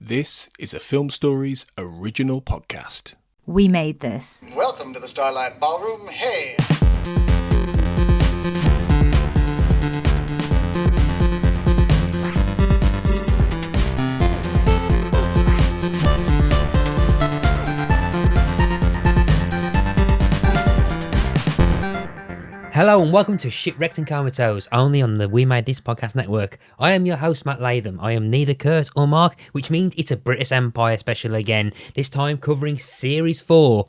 This is a Film Stories original podcast. We made this. Welcome to the Starlight Ballroom. Hey! Hello and welcome to Shipwrecked and Comatose, only on the We Made This Podcast Network. I am your host, Matt Latham. I am neither Kurt or Mark, which means it's a British Empire special again, this time covering Series 4.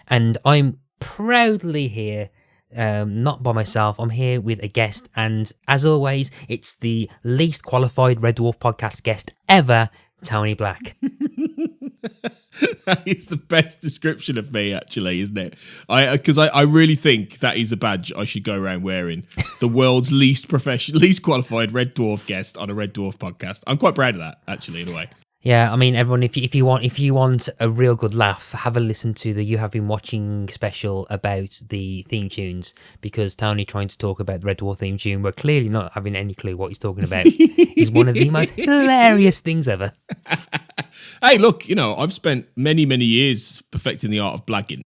And I'm proudly here, not by myself, I'm here with a guest, and as always, it's the least qualified Red Dwarf podcast guest ever, Tony Black. That is the best description of me, actually, isn't it? Because I really think that is a badge I should go around wearing. The world's least qualified Red Dwarf guest on a Red Dwarf podcast. I'm quite proud of that, actually, in a way. Yeah, I mean, everyone, if you want a real good laugh, have a listen to the You Have Been Watching special about the theme tunes, because Tony trying to talk about the Red Dwarf theme tune, we're clearly not having any clue what he's talking about. He's one of the most hilarious things ever. Hey, look, I've spent many, many years perfecting the art of blagging.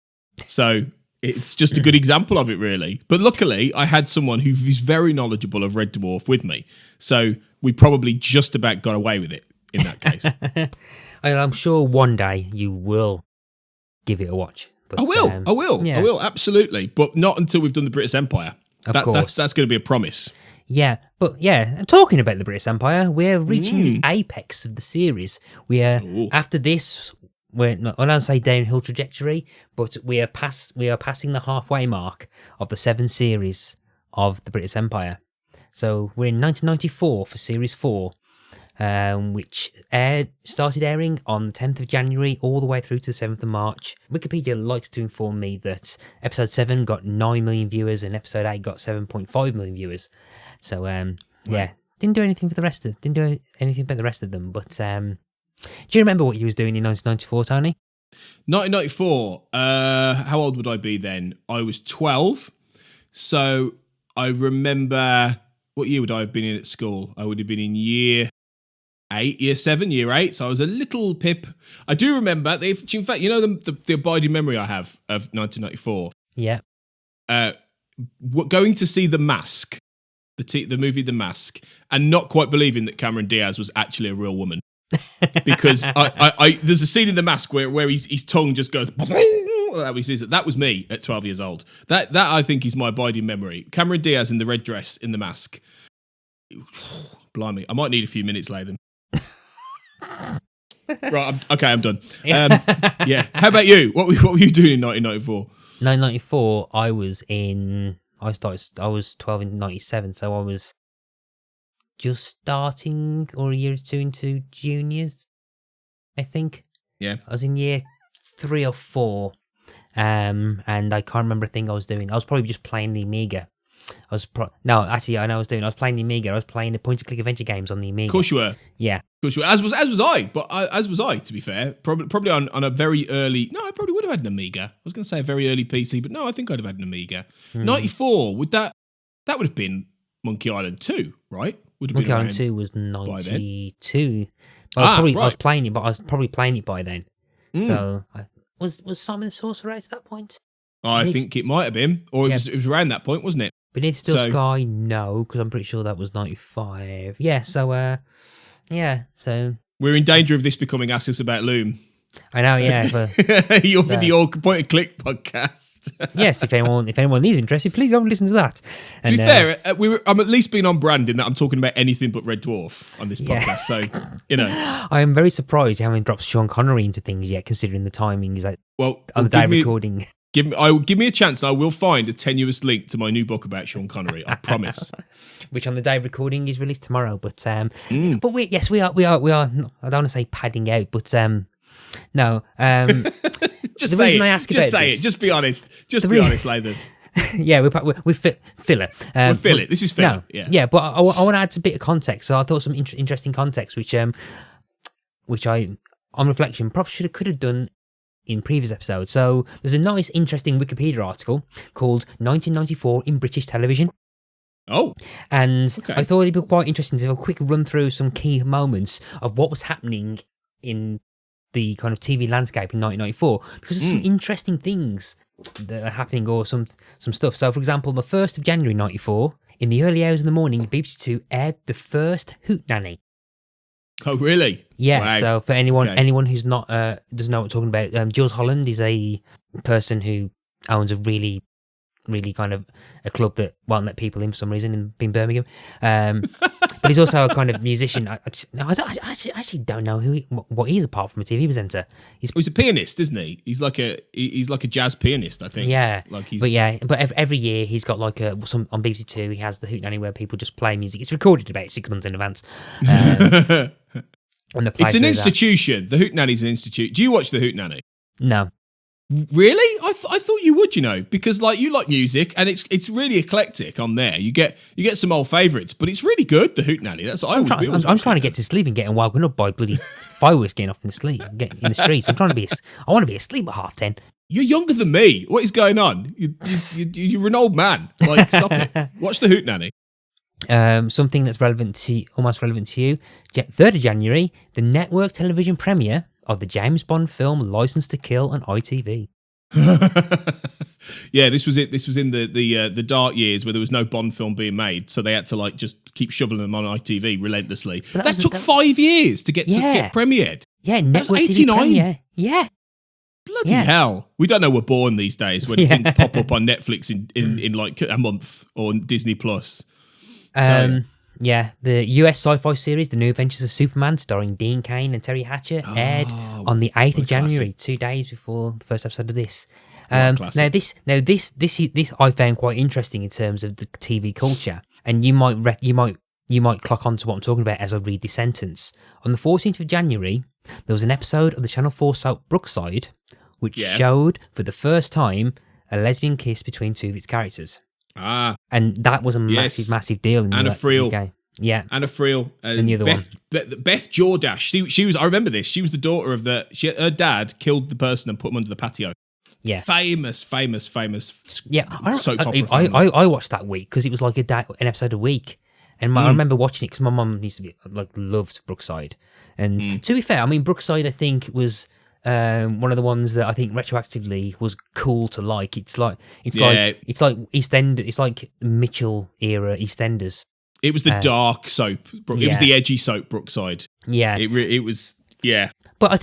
So it's just a good example of it, really. But luckily, I had someone who is very knowledgeable of Red Dwarf with me. So we probably just about got away with it in that case. I'm sure one day you will give it a watch. But, I will, absolutely. But not until we've done the British Empire. Of course. That's going to be a promise. Yeah, but and talking about the British Empire, we're reaching the apex of the series. After this, I don't say downhill trajectory, but we are passing the halfway mark of the 7 series of the British Empire. So we're in 1994 for Series 4, which started airing on the 10th of January all the way through to the 7th of March. Wikipedia likes to inform me that Episode 7 got 9 million viewers and Episode 8 got 7.5 million viewers. So, didn't do anything about the rest of them. But do you remember what you was doing in 1994, Tony? 1994, how old would I be then? I was 12. So I remember, what year would I have been in at school? I would have been in year 7, year 8. So I was a little pip. I do remember, in fact, the abiding memory I have of 1994? Yeah. Going to see The Mask. The movie The Mask, and not quite believing that Cameron Diaz was actually a real woman, because I there's a scene in The Mask where his tongue just goes. That was me at 12 years old. That I think is my abiding memory. Cameron Diaz in the red dress in The Mask. Blimey, I might need a few minutes, Latham. Right, I'm done. Yeah. How about you? What were you doing in 1994? 1994, I was 12 in 97, so I was just starting, or a year or two into juniors, I think. Yeah. I was in year 3 or 4, and I can't remember a thing I was doing. I was probably just playing the Amiga. I was playing the Amiga. I was playing the point-and-click adventure games on the Amiga. Of course you were. Yeah. As was I. But as was I, to be fair. Probably on a very early. No, I probably would have had an Amiga. I was going to say a very early PC, but no, I think I'd have had an Amiga. 94. That would have been Monkey Island 2, right? Monkey Island 2 was 92. I was playing it, but I was probably playing it by then. So was Simon the Sorcerer at that point? I think it might have been, or it was around that point, wasn't it? Beneath Still Sky, no, because I'm pretty sure that was 95. Yeah, so, so... We're in danger of this becoming Ask Us About Loom. I know, yeah. But, your video point-and-click podcast. Yes, if anyone is interested, please go and listen to that. To be fair, I'm at least being on brand in that I'm talking about anything but Red Dwarf on this podcast, so, I am very surprised you haven't dropped Sean Connery into things yet, considering the timing is on the day of recording. Give me a chance and I will find a tenuous link to my new book about Sean Connery. I promise. Which on the day of recording is released tomorrow. But we are. I don't want to say padding out, but no. Just say it. Just be honest. Honest, Latham. Yeah, we're filler. We're filler. This is filler. No, yeah, but I want to add a bit of context. So I thought some interesting context, which I, on reflection, probably could have done in previous episodes. So there's a nice, interesting Wikipedia article called 1994 in British Television. Oh. And okay. I thought it'd be quite interesting to have a quick run through some key moments of what was happening in the kind of TV landscape in 1994 because there's some interesting things that are happening or some stuff. So, for example, the 1st of January 94, in the early hours of the morning, BBC Two aired the first Hoot Nanny. Oh, really? Yeah. Wow. So for anyone who's not doesn't know what I'm talking about, Jules Holland is a person who owns a really kind of a club that won't let people in for some reason in Birmingham. But he's also a kind of musician. I actually don't know what he is apart from a TV presenter. He's a pianist, isn't he? He's like a jazz pianist, I think. Yeah, like he's... but every year he's got like some on BBC Two. He has the Hoot Nanny where people just play music. It's recorded about 6 months in advance. And it's an institution. The Hoot Nanny's an institute. Do you watch the Hoot Nanny? No. Really? I thought you would, because like you like music and it's really eclectic on there. You get some old favourites, but it's really good. The Hoot Nanny. That's what I'm trying to get to sleep and getting woken up by bloody fireworks getting off in the streets. I want to be asleep at 10:30. You're younger than me. What is going on? You're an old man. Like, stop it. Watch the Hoot Nanny. Something that's almost relevant to you. 3rd of January, the network television premiere of the James Bond film License to Kill on ITV. Yeah, this was it. This was in the dark years where there was no Bond film being made, so they had to like just keep shoveling them on ITV relentlessly. That took 5 years to get premiered. Yeah, network TV 89. Premiere. Yeah. Bloody hell. We don't know we're born these days when things pop up on Netflix in like a month or Disney Plus. Yeah, the US sci-fi series The New Adventures of Superman, starring Dean Cain and Terry Hatcher, aired on the 8th of January, 2 days before the first episode of this. Now this I found quite interesting in terms of the TV culture, and you might clock on to what I'm talking about as I read this sentence. On the 14th of January, there was an episode of the Channel 4 soap Brookside, which showed for the first time a lesbian kiss between two of its characters. And that was a massive deal in Anna Friel. UK. Yeah. Anna Friel. And the other one. Beth Jordash. She was, I remember this. She was the daughter of her dad killed the person and put him under the patio. Yeah. Famous. Yeah. Soap opera I watched that week because it was like an episode a week. And I remember watching it because my mum used to be loved Brookside. And to be fair, I mean, Brookside, I think was one of the ones that I think retroactively was cool to like. It's like EastEnders. It's like Mitchell era EastEnders. It was the dark soap. It was the edgy soap Brookside. Yeah, it was. Yeah. But I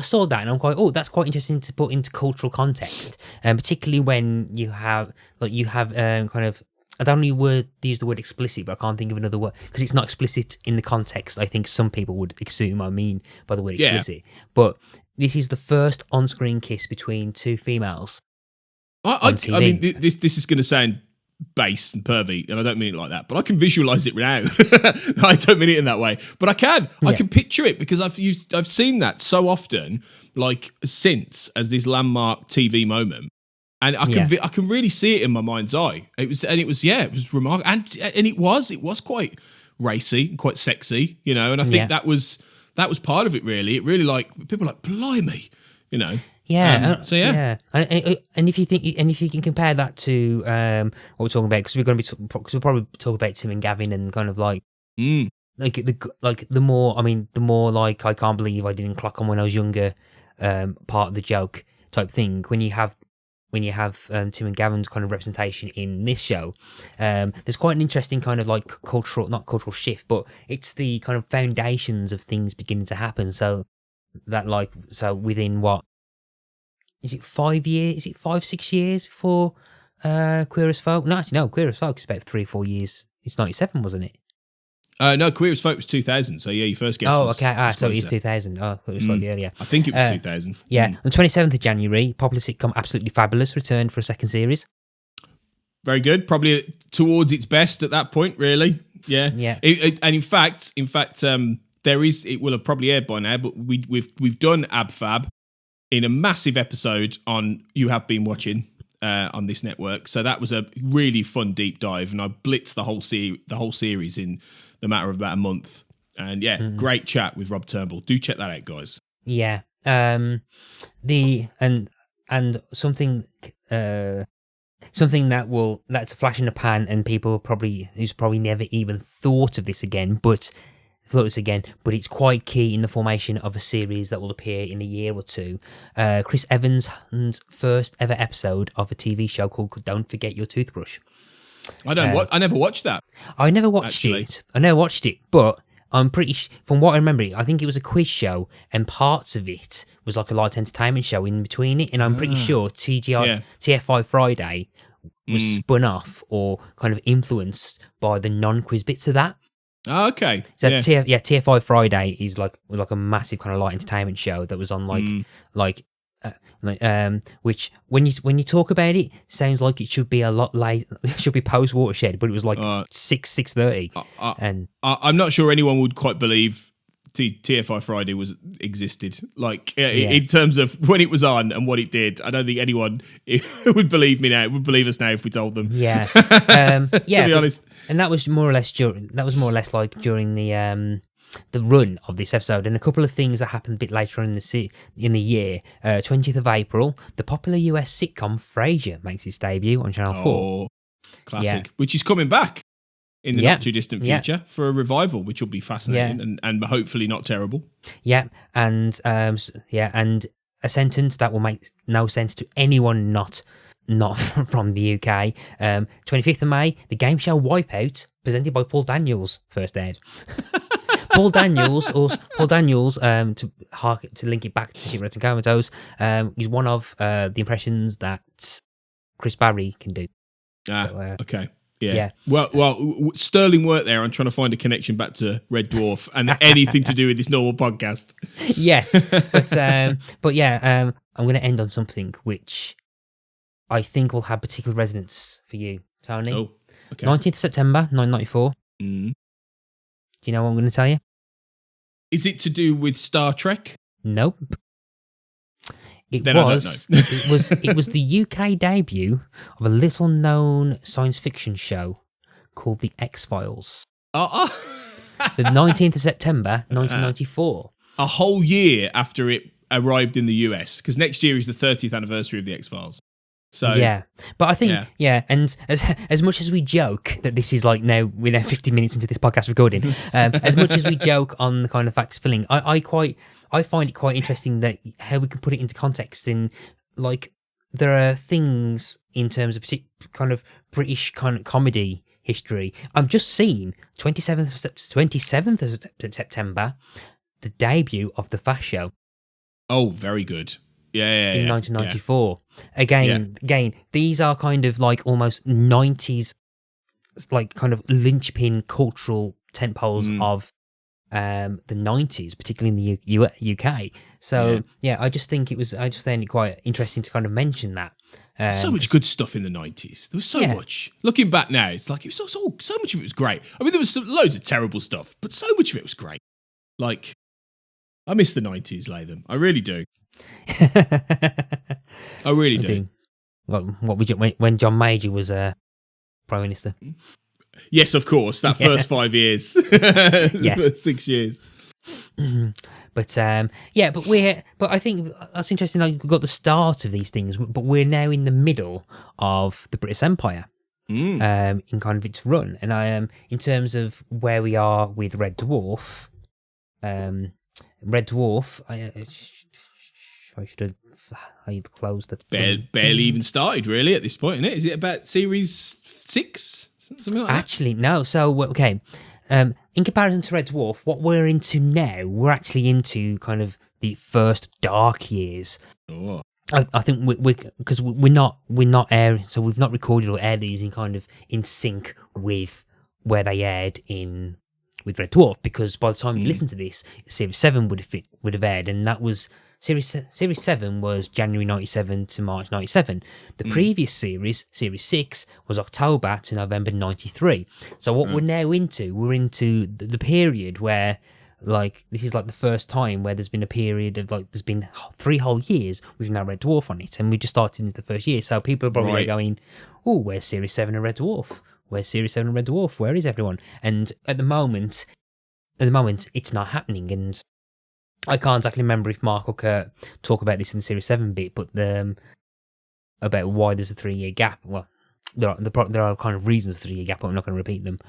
saw that and I'm quite, that's quite interesting to put into cultural context, particularly when you have kind of. I don't use the word explicit, but I can't think of another word because it's not explicit in the context I think some people would assume I mean by the word explicit. But this is the first on-screen kiss between two females. I mean, this is going to sound base and pervy, and I don't mean it like that, but I can visualize it now. I don't mean it in that way, but I can. Yeah. I can picture it because I've seen that so often, like since as this landmark TV moment. And I can really see it in my mind's eye. It was remarkable, and it was quite racy and quite sexy, And I think that was part of it. Really, it really like people like blimey, Yeah. And if you can compare that to what we're talking about, because we'll probably talk about Tim and Gavin and kind of like the more like I can't believe I didn't clock on when I was younger, part of the joke type thing. When you have Tim and Gavin's kind of representation in this show, there's quite an interesting kind of like not cultural shift, but it's the kind of foundations of things beginning to happen. So within what is it 5 years? Is it 5-6 years before Queer as Folk? No, actually, no. Queer as Folk is about 3-4 years. It's 97, wasn't it? No, Queer as Folk was 2000. So yeah, your first guess. Oh, okay. So it is 2000. Oh, it was slightly earlier. I think it was 2000. Yeah, on the 27th of January, popular sitcom Absolutely Fabulous returned for a second series. Very good. Probably towards its best at that point, really. Yeah. Yeah. And in fact, there is. It will have probably aired by now, but we've done Ab Fab in a massive episode on You Have Been Watching on this network. So that was a really fun deep dive, and I blitzed the whole series in the matter of about a month. And great chat with Rob Turnbull. Do check that out, guys. Yeah. And something that's a flash in the pan, and people who's probably never even thought of this again, but float this again, but it's quite key in the formation of a series that will appear in a year or two. Chris Evans' first ever episode of a TV show called Don't Forget Your Toothbrush. I never watched that. I never watched it, but I'm pretty from what I remember, I think it was a quiz show, and parts of it was like a light entertainment show in between it, and I'm pretty sure TFI Friday was spun off or kind of influenced by the non-quiz bits of that. Oh, okay. So TFI Friday is like a massive kind of light entertainment show that was on which when you talk about it sounds like it should be a lot late. It should be post Watershed, but it was like 6:30. And I'm not sure anyone would quite believe TFI Friday existed. Like in terms of when it was on and what it did, I don't think anyone would believe me now. Would believe us now if we told them. Yeah, to be honest. And that was more or less during the run of this episode, and a couple of things that happened a bit later on in the year. 20th of April, the popular US sitcom Frasier makes its debut on Channel 4. Classic, which is coming back in the not too distant future for a revival, which will be fascinating and hopefully not terrible. Yeah, and and a sentence that will make no sense to anyone not from the UK. 25th of May, the game show Wipeout, presented by Paul Daniels, first aired. Paul Daniels, to link it back to Shipwrecked and Comatose, is one of the impressions that Chris Barry can do. Okay. Yeah. Well, sterling work there on trying to find a connection back to Red Dwarf and anything to do with this normal podcast. Yes, but yeah, I'm going to end on something which I think will have particular resonance for you, Tony. Oh, okay. 19th of September, 1994. Mm. Do you know what I'm going to tell you? Is it to do with Star Trek? Nope. It was the UK debut of a little-known science fiction show called The X-Files. The 19th of September, 1994. A whole year after it arrived in the US, because next year is the 30th anniversary of The X-Files. So yeah, but I think and as much as we joke that this is like we're now 50 minutes into this podcast recording, as much as we joke on the kind of facts filling, I find it quite interesting that how we can put it into context. In like there are things in terms of kind of British kind of comedy history. I've just seen 27th of September, the debut of The Fast Show. Oh, very good. In 1994. Again, these are kind of like almost 90s, like kind of linchpin cultural tentpoles of the 90s, particularly in the UK. So I just found it quite interesting to kind of mention that. So much good stuff in the 90s. There was so much. Looking back now, it's like it was so much of it was great. I mean, there was loads of terrible stuff, but so much of it was great. Like, I miss the 90s, Latham. I really do. I really do. When John Major was Prime Minister. Yes, of course. That first 5 years. Yes. 6 years. But I think that's interesting. Like, we've got the start of these things, but we're now in the middle of the British Empire. In kind of its run, and I am in terms of where we are with Red Dwarf. I should have closed it. Barely even started, really, at this point, isn't it? Is it about series 6? Something like that? Actually, no. So, okay. In comparison to Red Dwarf, what we're into now, we're actually into kind of the first dark years. Oh. I think because we're not airing, so we've not recorded or aired these in sync with where they aired with Red Dwarf, because by the time you listen to this, Series 7 would have aired, and that was Series 7 was January 97 to March 97. The previous series, Series 6, was October to November 93. So what we're now we're into the period where, like, this is like the first time where there's been a period of, like, there's been 3 whole years with no Red Dwarf on it, and we just started into the first year. So people are probably going, oh, where's Series 7 and Red Dwarf? Where's Series 7 and Red Dwarf? Where is everyone? And at the moment, it's not happening, and I can't exactly remember if Mark or Kurt talk about this in the Series 7 bit, but about why there's a 3-year gap. Well, there are kind of reasons for the 3-year gap, but I'm not going to repeat them.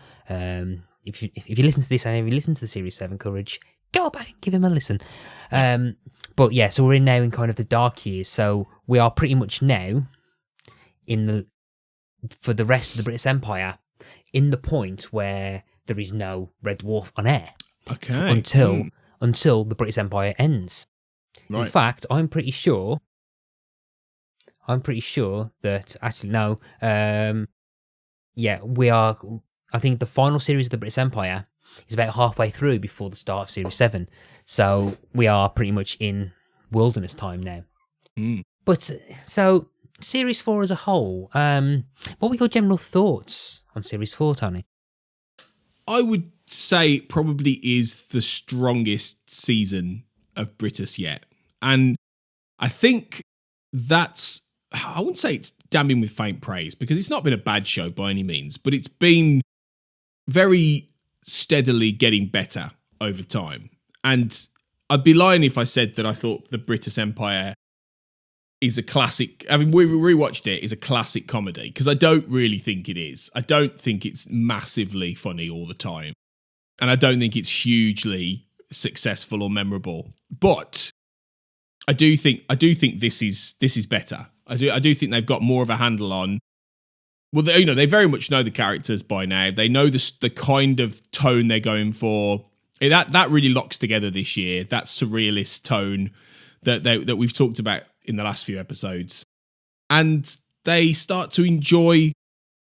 if you listen to this and if you listen to the Series 7 coverage, go back and give him a listen. But yeah, so we're now in kind of the dark years. So we are pretty much now for the rest of the British Empire, in the point where there is no Red Dwarf on air. Okay. Until the British Empire ends. Right. In fact, I'm pretty sure that actually no. Yeah, we are. I think the final series of the British Empire is about halfway through before the start of Series 7. So we are pretty much in wilderness time now. But so Series 4 as a whole, what were your general thoughts on Series 4, Tony? I would say it probably is the strongest season of Britus yet. And I think that's, I wouldn't say it's damning with faint praise, because it's not been a bad show by any means, but it's been very steadily getting better over time. And I'd be lying if I said that I thought the British Empire is a classic. I mean, we rewatched it, is a classic comedy, because I don't really think it is. I don't think it's massively funny all the time. And I don't think it's hugely successful or memorable. But I do think this is better. I do think they've got more of a handle on. Well, they very much know the characters by now. They know the kind of tone they're going for. That really locks together this year. That surrealist tone that we've talked about in the last few episodes, and they start to enjoy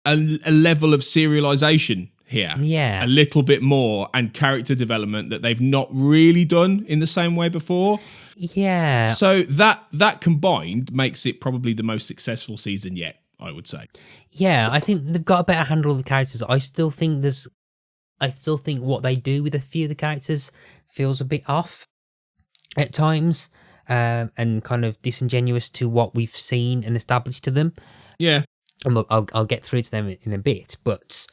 a level of serialization here, a little bit more, and character development that they've not really done in the same way before. Yeah. So that combined makes it probably the most successful season yet, I would say. Yeah, I think they've got a better handle of the characters. I still think what they do with a few of the characters feels a bit off at times, and kind of disingenuous to what we've seen and established to them. Yeah. And look, I'll get through to them in a bit, but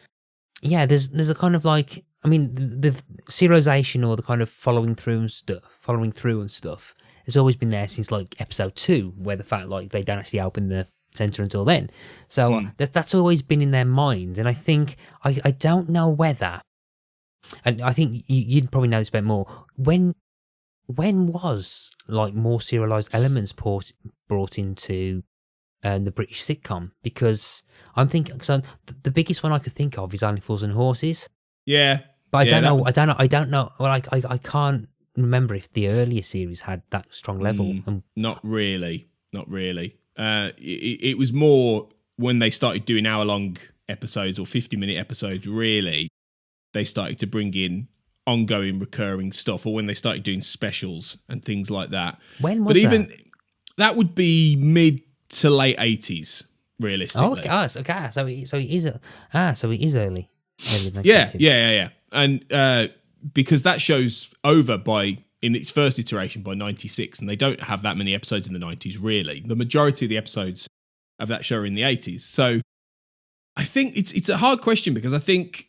yeah, there's a kind of like, I mean, the serialization or the kind of following through and stuff has always been there since like episode 2, where the fact like they don't actually open the center until then. So that's always been in their minds, and I think I don't know whether, and I think you'd probably know this a bit more, when was like more serialized elements brought into the British sitcom? Because I'm thinking, the biggest one I could think of is Only Fools and Horses. Yeah, but I don't know. Well, I can't remember if the earlier series had that strong level. Not really. It was more when they started doing hour-long episodes or 50-minute episodes. Really, they started to bring in ongoing, recurring stuff, or when they started doing specials and things like that. When was that? But even that would be mid to late 80s, realistically. Oh, okay. So it is early. Yeah. And because that show's over in its first iteration by 96, and they don't have that many episodes in the 90s, really. The majority of the episodes of that show are in the 80s. So I think it's a hard question, because I think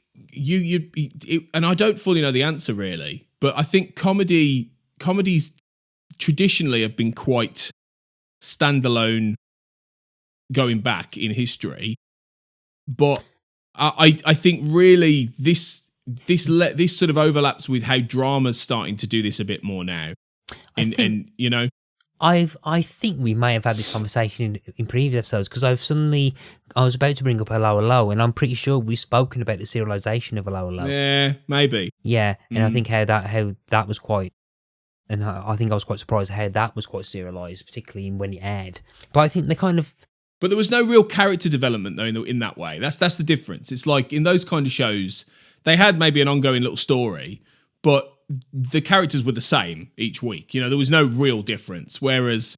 and I don't fully know the answer, really, but I think comedies traditionally have been quite standalone going back in history. But I think really this sort of overlaps with how drama's starting to do this a bit more now. I think we may have had this conversation in previous episodes, because I was about to bring up Hello Hello, and I'm pretty sure we've spoken about the serialization of Hello Hello. Yeah, maybe. Yeah, and I think how that was quite, and I think I was quite surprised how that was quite serialized, particularly when it aired. But I think they kind of. But there was no real character development though in that way. That's the difference. It's like in those kind of shows, they had maybe an ongoing little story, but the characters were the same each week. There was no real difference. Whereas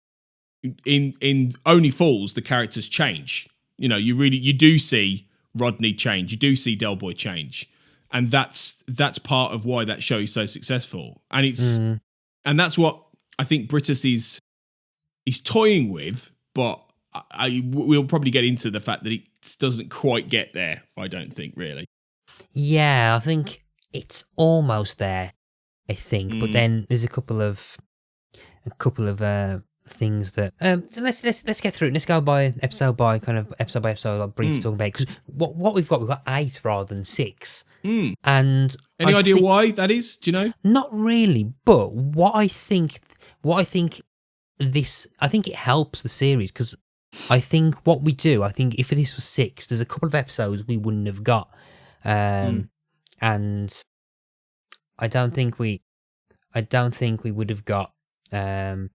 in Only Fools, the characters change. You do see Rodney change. You do see Del Boy change. And that's part of why that show is so successful. And and that's what I think Britus is toying with, but we'll probably get into the fact that it doesn't quite get there, I don't think, really. Yeah, I think it's almost there. I think, but then there's a couple of things that so let's get through it. Let's go by episode by episode, like briefly talking about it, because what we've got 8 rather than 6. And Any idea why that is? Do you know? Not really, but what I think it helps the series, because I think what we do, I think if this was 6, there's a couple of episodes we wouldn't have got, and I don't think we would have got, for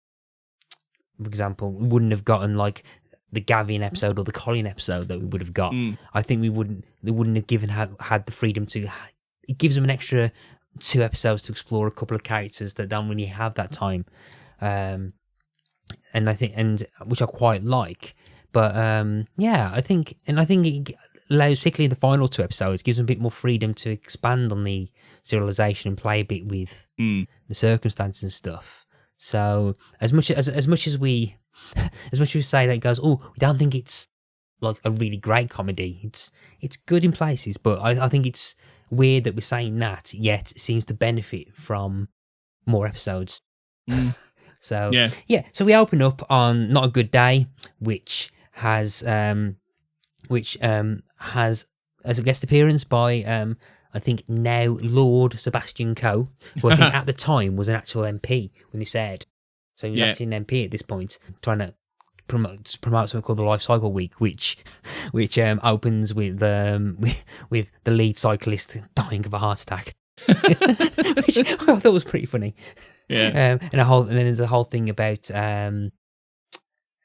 example, we wouldn't have gotten like the Gavin episode or the Colin episode that we would have got. I think they wouldn't have had the freedom to. It gives them an extra 2 episodes to explore a couple of characters that don't really have that time, and I think, which I quite like. But I think it allows, particularly in the final 2 episodes, gives them a bit more freedom to expand on the serialization and play a bit with the circumstances and stuff. So as much as we say that it goes, oh, we don't think it's like a really great comedy. It's good in places, but I think it's weird that we're saying that, yet it seems to benefit from more episodes. So so we open up on Not a Good Day, which has as a guest appearance by I think now Lord Sebastian Coe, who I think at the time was an actual MP when this aired. So he was actually an MP at this point, trying to promote something called the Life Cycle Week, which opens with the lead cyclist dying of a heart attack. Which I thought was pretty funny. And then there's a whole thing about and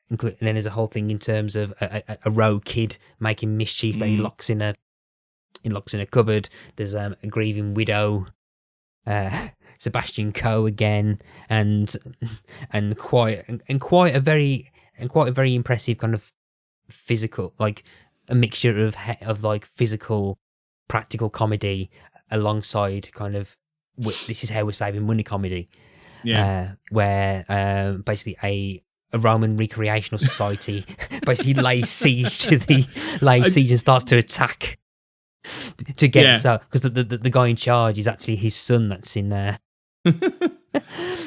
then there's a whole thing in terms of a rogue kid making mischief that he locks in a cupboard. There's a grieving widow, Sebastian Coe again, and quite a very impressive kind of physical, like a mixture of like physical, practical comedy alongside kind of this is how we're saving money comedy. Where basically a Roman recreational society basically lays siege and starts to attack to get so, because the guy in charge is actually his son that's in there. Do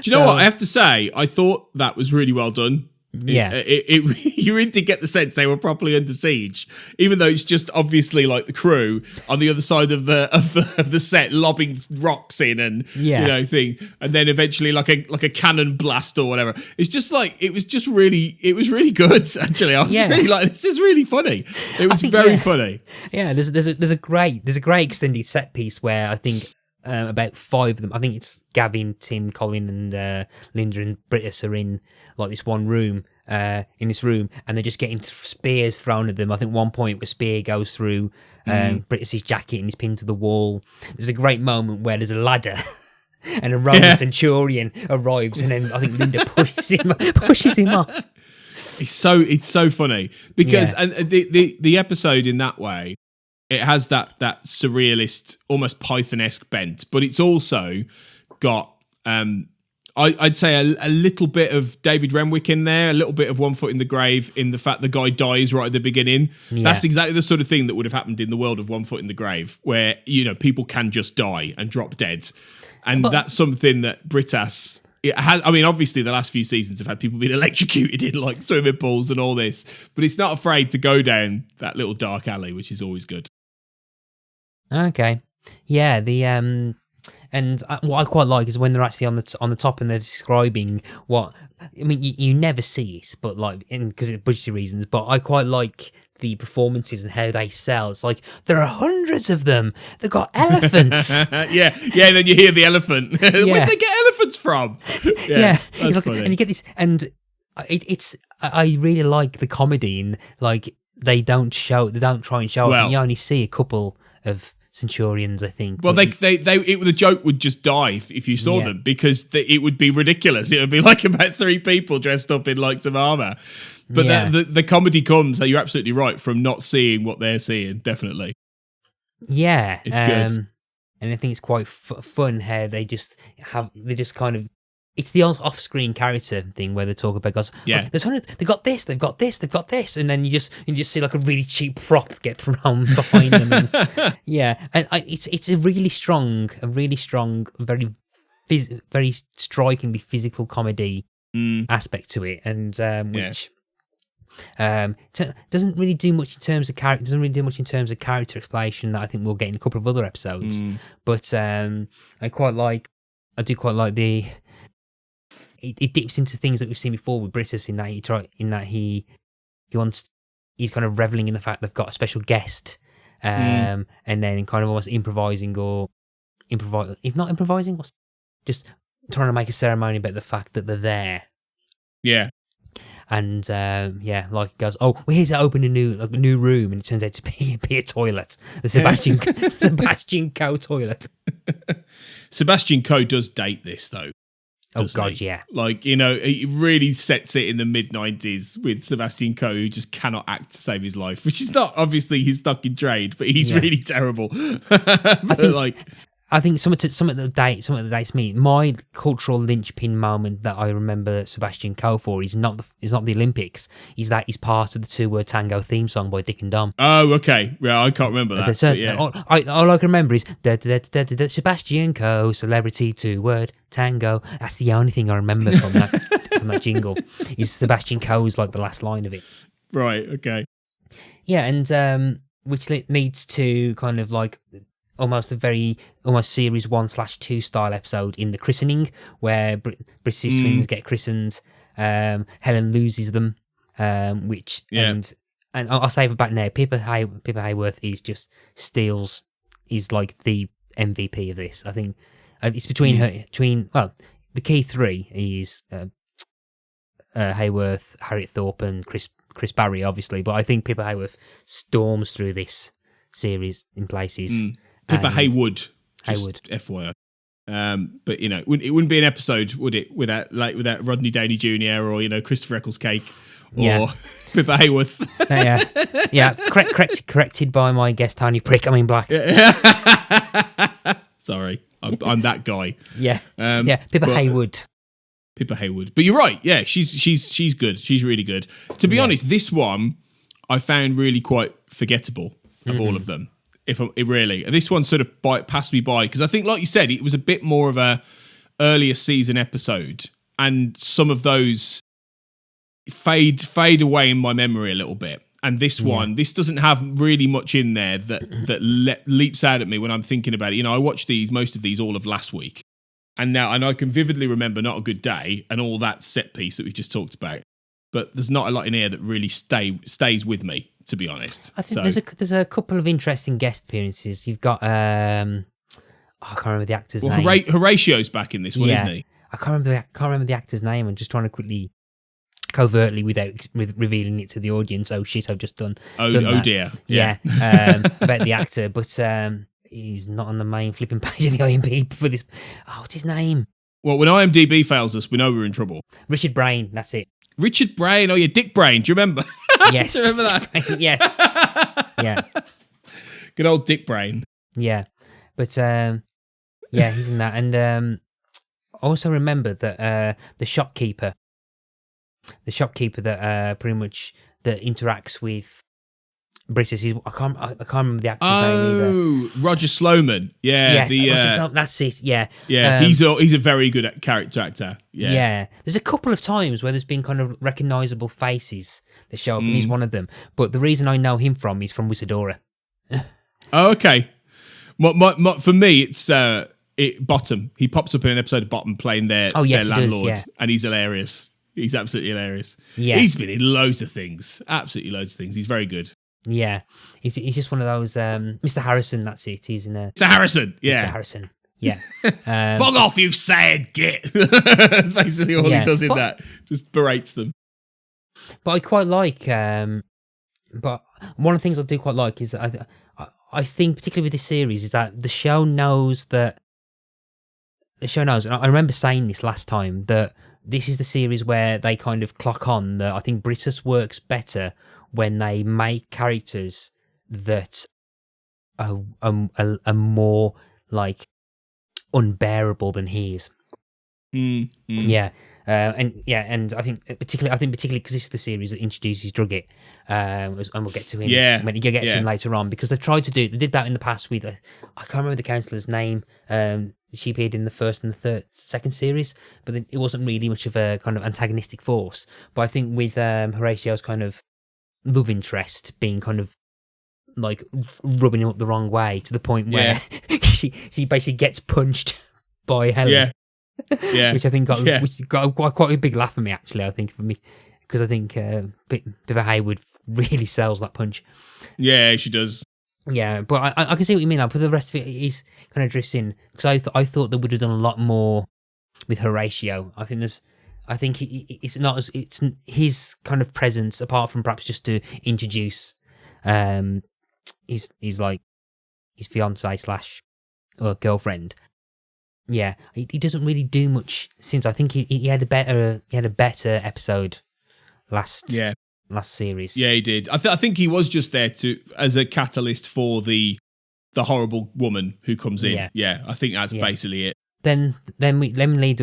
you know what I have to say? I thought that was really well done. You really did get the sense they were properly under siege, even though it's just obviously like the crew on the other side of the set lobbing rocks in and thing, and then eventually like a cannon blast or whatever. It's just like it was really good. Actually, I was really like, this is really funny. It was very funny. Yeah, there's a great extended set piece where I think about 5 of them, I think it's Gavin, Tim, Colin and Linda and Britus are in like this one room, and they're just getting spears thrown at them. I think one point a spear goes through Britus's jacket and he's pinned to the wall. There's a great moment where there's a ladder and a Roman centurion arrives, and then I think Linda pushes him off. It's so funny because and the episode in that way, it has that surrealist, almost Python-esque bent, but it's also got, I'd say, a little bit of David Renwick in there, a little bit of One Foot in the Grave in the fact the guy dies right at the beginning. Yeah. That's exactly the sort of thing that would have happened in the world of One Foot in the Grave, where, people can just die and drop dead. And that's something that Britas... It has. I mean, obviously, the last few seasons have had people being electrocuted in like swimming pools and all this, but it's not afraid to go down that little dark alley, which is always good. Okay, yeah. And what I quite like is when they're actually on the top and they're describing what. I mean, you never see it, but like because of budgetary reasons. But I quite like the performances and how they sell. It's like there are hundreds of them. They've got elephants. yeah. And then you hear the elephant. Where'd they get elephants from? Yeah. That's like, funny. and you get this, and it's. I really like the comedy in like they don't try and show it. And you only see a couple of centurions, I think. Well, the joke would just die if you saw them, because it would be ridiculous. It would be like about 3 people dressed up in like some armor. But the comedy comes, you're absolutely right, from not seeing what they're seeing, definitely. Yeah. It's good. And I think it's quite fun how they just kind of, it's the off-screen character thing where they talk about guys. Yeah, there's hundreds. They've got this. They've got this, and then you just see like a really cheap prop get thrown behind them. And, and it's a really strong, very strikingly physical comedy aspect to it, and which doesn't really do much in terms of character. Doesn't really do much in terms of character explanation that I think we'll get in a couple of other episodes. But I do quite like the. It dips into things that we've seen before with Britus in that he's kind of reveling in the fact they've got a special guest, and then kind of almost improvising, if not improvising, just trying to make a ceremony about the fact that they're there. Yeah. And like it goes, oh, we're here to open a new room, and it turns out to be a toilet, the Sebastian Coe toilet. Sebastian Coe does date this though. Oh God, he? yeah. Like, he really sets it in the mid-90s with Sebastian Coe, who just cannot act to save his life, which is not obviously his stuck in trade, but he's really terrible. I think some of the dates mean my cultural linchpin moment that I remember Sebastian Coe for is not the Olympics. Is that he's part of the Two Word Tango theme song by Dick and Dom. Oh, okay. Yeah, I can't remember that. So, yeah. all I can remember is Sebastian Coe, celebrity 2 word tango. That's the only thing I remember from that jingle. Is Sebastian Coe's like the last line of it. Right. Okay. Yeah, and which leads to kind of like almost series 1/2 style episode in the christening where British twins get christened. Helen loses them, and I'll save it back now. Pippa Hayworth is like the MVP of this. I think it's between the key three is Hayworth, Harriet Thorpe, and Chris Barry, obviously. But I think Pippa Hayworth storms through this series in places. Pippa Haywood, FYI. But it wouldn't be an episode, would it, without Rodney Downey Jr. or Christopher Eccles Cake or Pippa Hayworth. Corrected by my guest Tony Prick. I mean Black. Sorry, I'm that guy. Pippa Haywood. Pippa Haywood. But you're right. Yeah, she's good. She's really good. To be honest, this one I found really quite forgettable of all of them. This one sort of passed me by because I think, like you said, it was a bit more of a earlier season episode, and some of those fade away in my memory a little bit. And this this doesn't have really much in there that leaps out at me when I'm thinking about it. I watched most of these all of last week, and I can vividly remember Not a Good Day and all that set piece that we've just talked about. But there's not a lot in here that really stays with me, to be honest. I think there's a couple of interesting guest appearances. You've got I can't remember the actor's name. Horatio's back in this one, isn't he? I can't remember the actor's name. I'm just trying to quickly, covertly, without revealing it to the audience. Oh shit! I've just done. Oh dear. Yeah. About the actor, but he's not on the main flipping page of the IMDb for this. Oh, what's his name? Well, when IMDb fails us, we know we're in trouble. Richard Brain. That's it. Richard Brain. Oh, yeah, Dick Brain. Do you remember? Yes. Do you remember that? Yes. Yeah. Good old Dick Brain. Yeah. But, he's in that. And I also remember that the shopkeeper that pretty much that interacts with British, I can't remember the actor's name either. Roger Sloman. Yeah. Yes, that's it. Yeah. Yeah, he's a very good character actor. Yeah. Yeah. There's a couple of times where there's been kind of recognisable faces that show up, and he's one of them. But the reason I know him is from Wizardora. Oh, okay. For me, it's Bottom. He pops up in an episode of Bottom playing their landlord, and he's hilarious. He's absolutely hilarious. Yeah. He's been in loads of things. Absolutely loads of things. He's very good. Yeah, he's just one of those. Mr. Harrison, that's it. He's in there. Mr. Harrison, yeah. Mr. Harrison, yeah. Bog off, you sad git. Basically, all he does in that just berates them. But I quite like. But one of the things I do quite like is that I think, particularly with this series, is that the show knows that. The show knows, and I remember saying this last time, that this is the series where they kind of clock on that I think Britus works better when they make characters that are more like unbearable than he is. Yeah, and I think particularly because this is the series that introduces Drugget, and we'll get to him when you get to him later on, because they did that in the past with I can't remember the counsellor's name. She appeared in the first and the second series, but it wasn't really much of a kind of antagonistic force. But I think with Horatio's kind of love interest being kind of like rubbing him up the wrong way to the point where she basically gets punched by Helen. Yeah, which I think got quite a big laugh for me, actually. I think for me, because I think Beaver Haywood really sells that punch. Yeah, she does. Yeah, but I can see what you mean. Now, for the rest of it, he's kind of drifts in, because I thought they would have done a lot more with Horatio. I think it's not as it's his kind of presence, apart from perhaps just to introduce he's like his fiance / girlfriend. Yeah, he doesn't really do much since. I think he had a better episode last series. Yeah, he did. I think he was just there as a catalyst for the horrible woman who comes in. Yeah, I think that's basically it. Then leads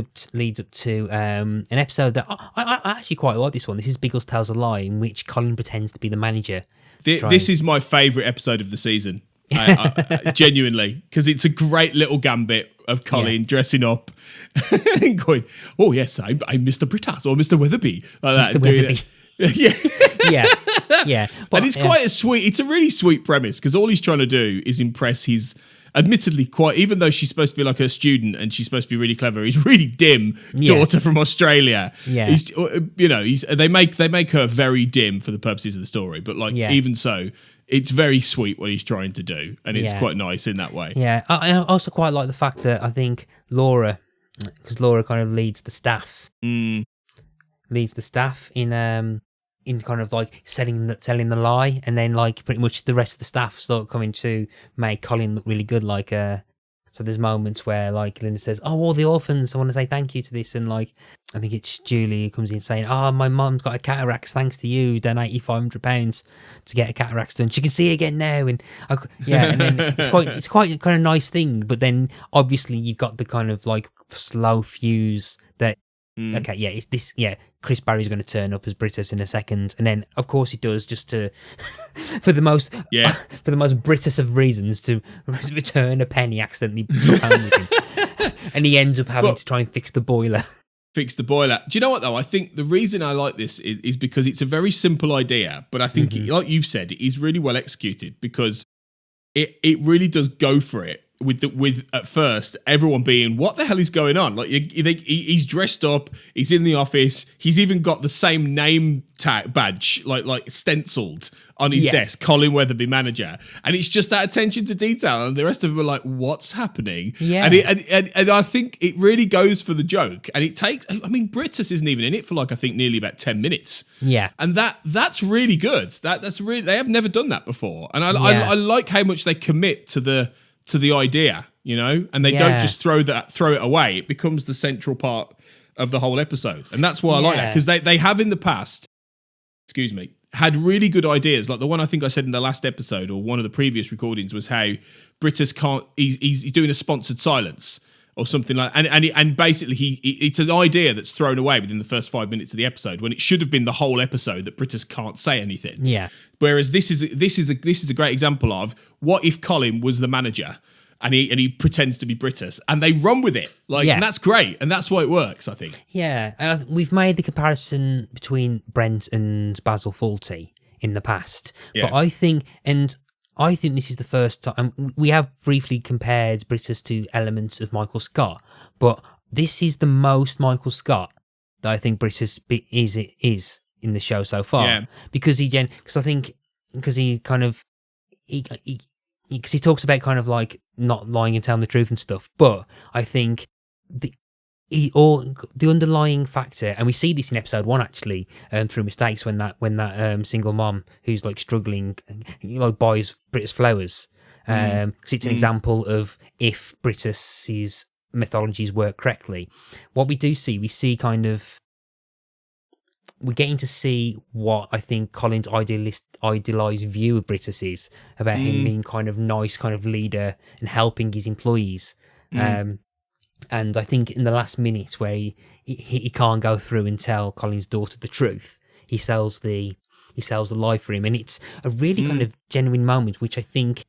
up to an episode that I actually quite like. This one. This is Biggles Tells a Lie, in which Colin pretends to be the manager. This is my favourite episode of the season. I genuinely, because it's a great little gambit of Colin dressing up and going, "Oh yes, I'm Mr. Brittas or Mr. Weatherby," like Mr. Weatherby. yeah. But, and it's quite a sweet. It's a really sweet premise, because all he's trying to do is impress his, admittedly quite, even though she's supposed to be like a student and she's supposed to be really clever, he's really dim daughter from Australia. Yeah, they make her very dim for the purposes of the story, but even so, it's very sweet what he's trying to do, and it's quite nice in that way. Yeah, I also quite like the fact that I think Laura, because Laura kind of leads the staff in kind of like telling the lie, and then like pretty much the rest of the staff start coming to make Colin look really good. Like, so there's moments where like Linda says, "Oh, all the orphans, I want to say thank you to this," and like I think it's Julie who comes in saying, "Oh, my mum's got a cataract thanks to you. Donate £500 to get a cataract done. She can see again now." And and then it's quite kind of nice thing. But then obviously you've got the kind of like slow fuse that. Chris Barry's going to turn up as Brittas in a second, and then of course he does, just to for the most Brittas of reasons, to return a pen he accidentally took home with him, and he ends up having to try and fix the boiler. Do you know what though? I think the reason I like this is because it's a very simple idea, but I think like you've said, it is really well executed, because it really does go for it. With at first everyone being, what the hell is going on? Like he's dressed up, he's in the office, he's even got the same name tag badge like stenciled on his desk, Colin Weatherby, manager, and it's just that attention to detail, and the rest of them are like, what's happening? And I think it really goes for the joke, and it takes. I mean, Brittas isn't even in it for like I think nearly about 10 minutes. Yeah, and that's really good. That's really, they have never done that before, and I like how much they commit to the idea, and they don't just throw it away. It becomes the central part of the whole episode, and that's why I like that, because they have in the past, had really good ideas. Like the one I think I said in the last episode, or one of the previous recordings, was how Brittas can't. He's doing a sponsored silence or something like, and basically it's an idea that's thrown away within the first 5 minutes of the episode, when it should have been the whole episode that Brittas can't say anything. Yeah. Whereas this is a great example of, what if Colin was the manager and he pretends to be Brittas, and they run with it, and that's great, and that's why it works, I think. Yeah, we've made the comparison between Brent and Basil Fawlty in the past, but I think this is the first time we have briefly compared Brittas to elements of Michael Scott, but this is the most Michael Scott that I think Brittas is in the show so far, because he talks about kind of like not lying and telling the truth and stuff, but I think the underlying factor, and we see this in episode 1 actually, through mistakes, when that single mom who's like struggling, buys Brittas flowers, because it's an example of if Brittas's methodologies work correctly. What we see kind of, we're getting to see what I think Colin's idealised view of Brittas is, about him being kind of nice, kind of leader, and helping his employees. And And I think in the last minute where he can't go through and tell Colin's daughter the truth, he sells the life for him, and it's a really kind of genuine moment, which I think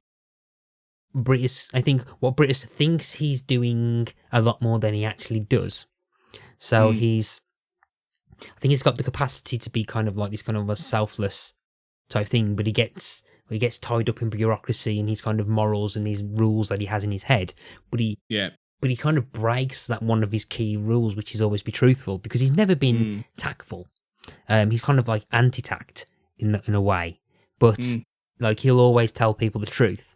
what Britus thinks he's doing a lot more than he actually does. So I think he's got the capacity to be kind of like this kind of a selfless type thing, but he gets tied up in bureaucracy and his kind of morals and these rules that he has in his head. But he kind of breaks that one of his key rules, which is always be truthful, because he's never been tactful. He's kind of like anti-tact in a way, but like he'll always tell people the truth,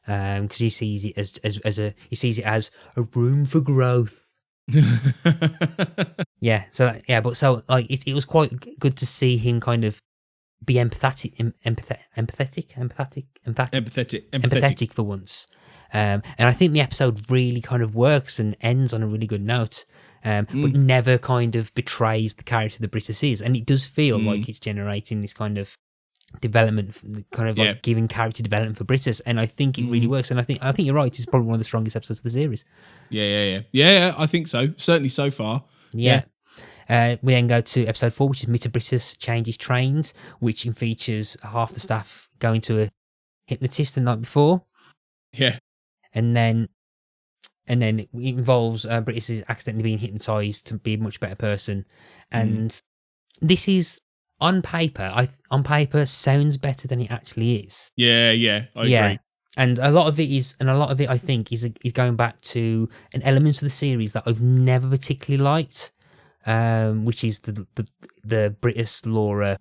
because he sees it as a room for growth. It was quite good to see him kind of be empathetic for once. And I think the episode really kind of works and ends on a really good note, but never kind of betrays the character that Britus is. And it does feel like it's generating this kind of development, kind of like giving character development for Britus. And I think it really works. And I think you're right. It's probably one of the strongest episodes of the series. Yeah, I think so. Certainly so far. Yeah. We then go to episode 4, which is Mr. Britus Changes Trains, which features half the staff going to a hypnotist the night before. Yeah. And then it involves Britus is accidentally being hypnotised to be a much better person. And this is, on paper, sounds better than it actually is. Yeah, I agree. And a lot of it, I think, is going back to an element of the series that I've never particularly liked, which is the Britus Laura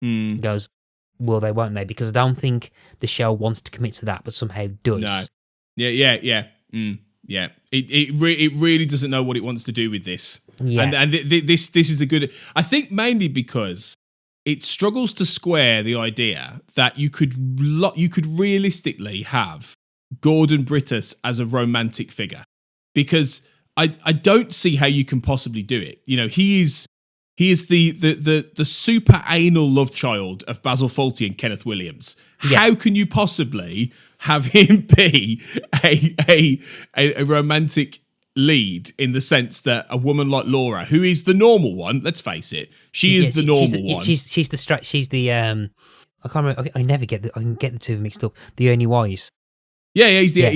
goes, will they, won't they? Because I don't think the show wants to commit to that, but somehow does. No. Yeah. It really doesn't know what it wants to do with this. Yeah. And this is a good. I think mainly because it struggles to square the idea that you could realistically have Gordon Britus as a romantic figure, because I don't see how you can possibly do it. You know, he is the super anal love child of Basil Fawlty and Kenneth Williams. Yeah. How can you possibly have him be a romantic lead, in the sense that a woman like Laura, who is the normal one, let's face it, she's the normal one. She's the I can't remember. I can get the two mixed up. The Ernie Wise. Yeah, he's the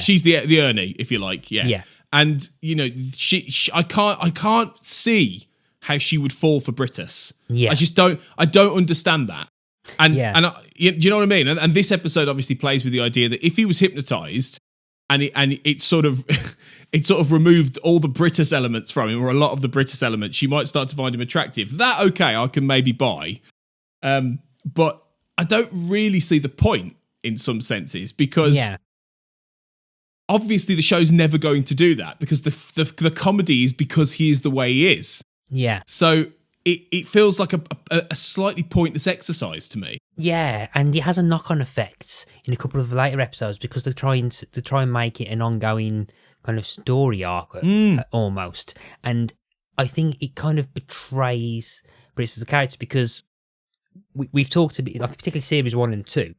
she's the Ernie, if you like. Yeah. And you know, I can't see how she would fall for Britus. Yeah. I don't understand that. And you know what I mean? And this episode obviously plays with the idea that if he was hypnotized and it sort of removed all the Britus elements from him, or a lot of the Britus elements, she might start to find him attractive. That, okay, I can maybe buy. But I don't really see the point in some senses, because obviously the show's never going to do that, because the comedy is because he is the way he is. Yeah. So it feels like a slightly pointless exercise to me. Yeah, and it has a knock-on effect in a couple of later episodes, because they're trying to make it an ongoing kind of story arc almost. And I think it kind of betrays Britus as a character, because we've talked a bit, like particularly series 1 and 2,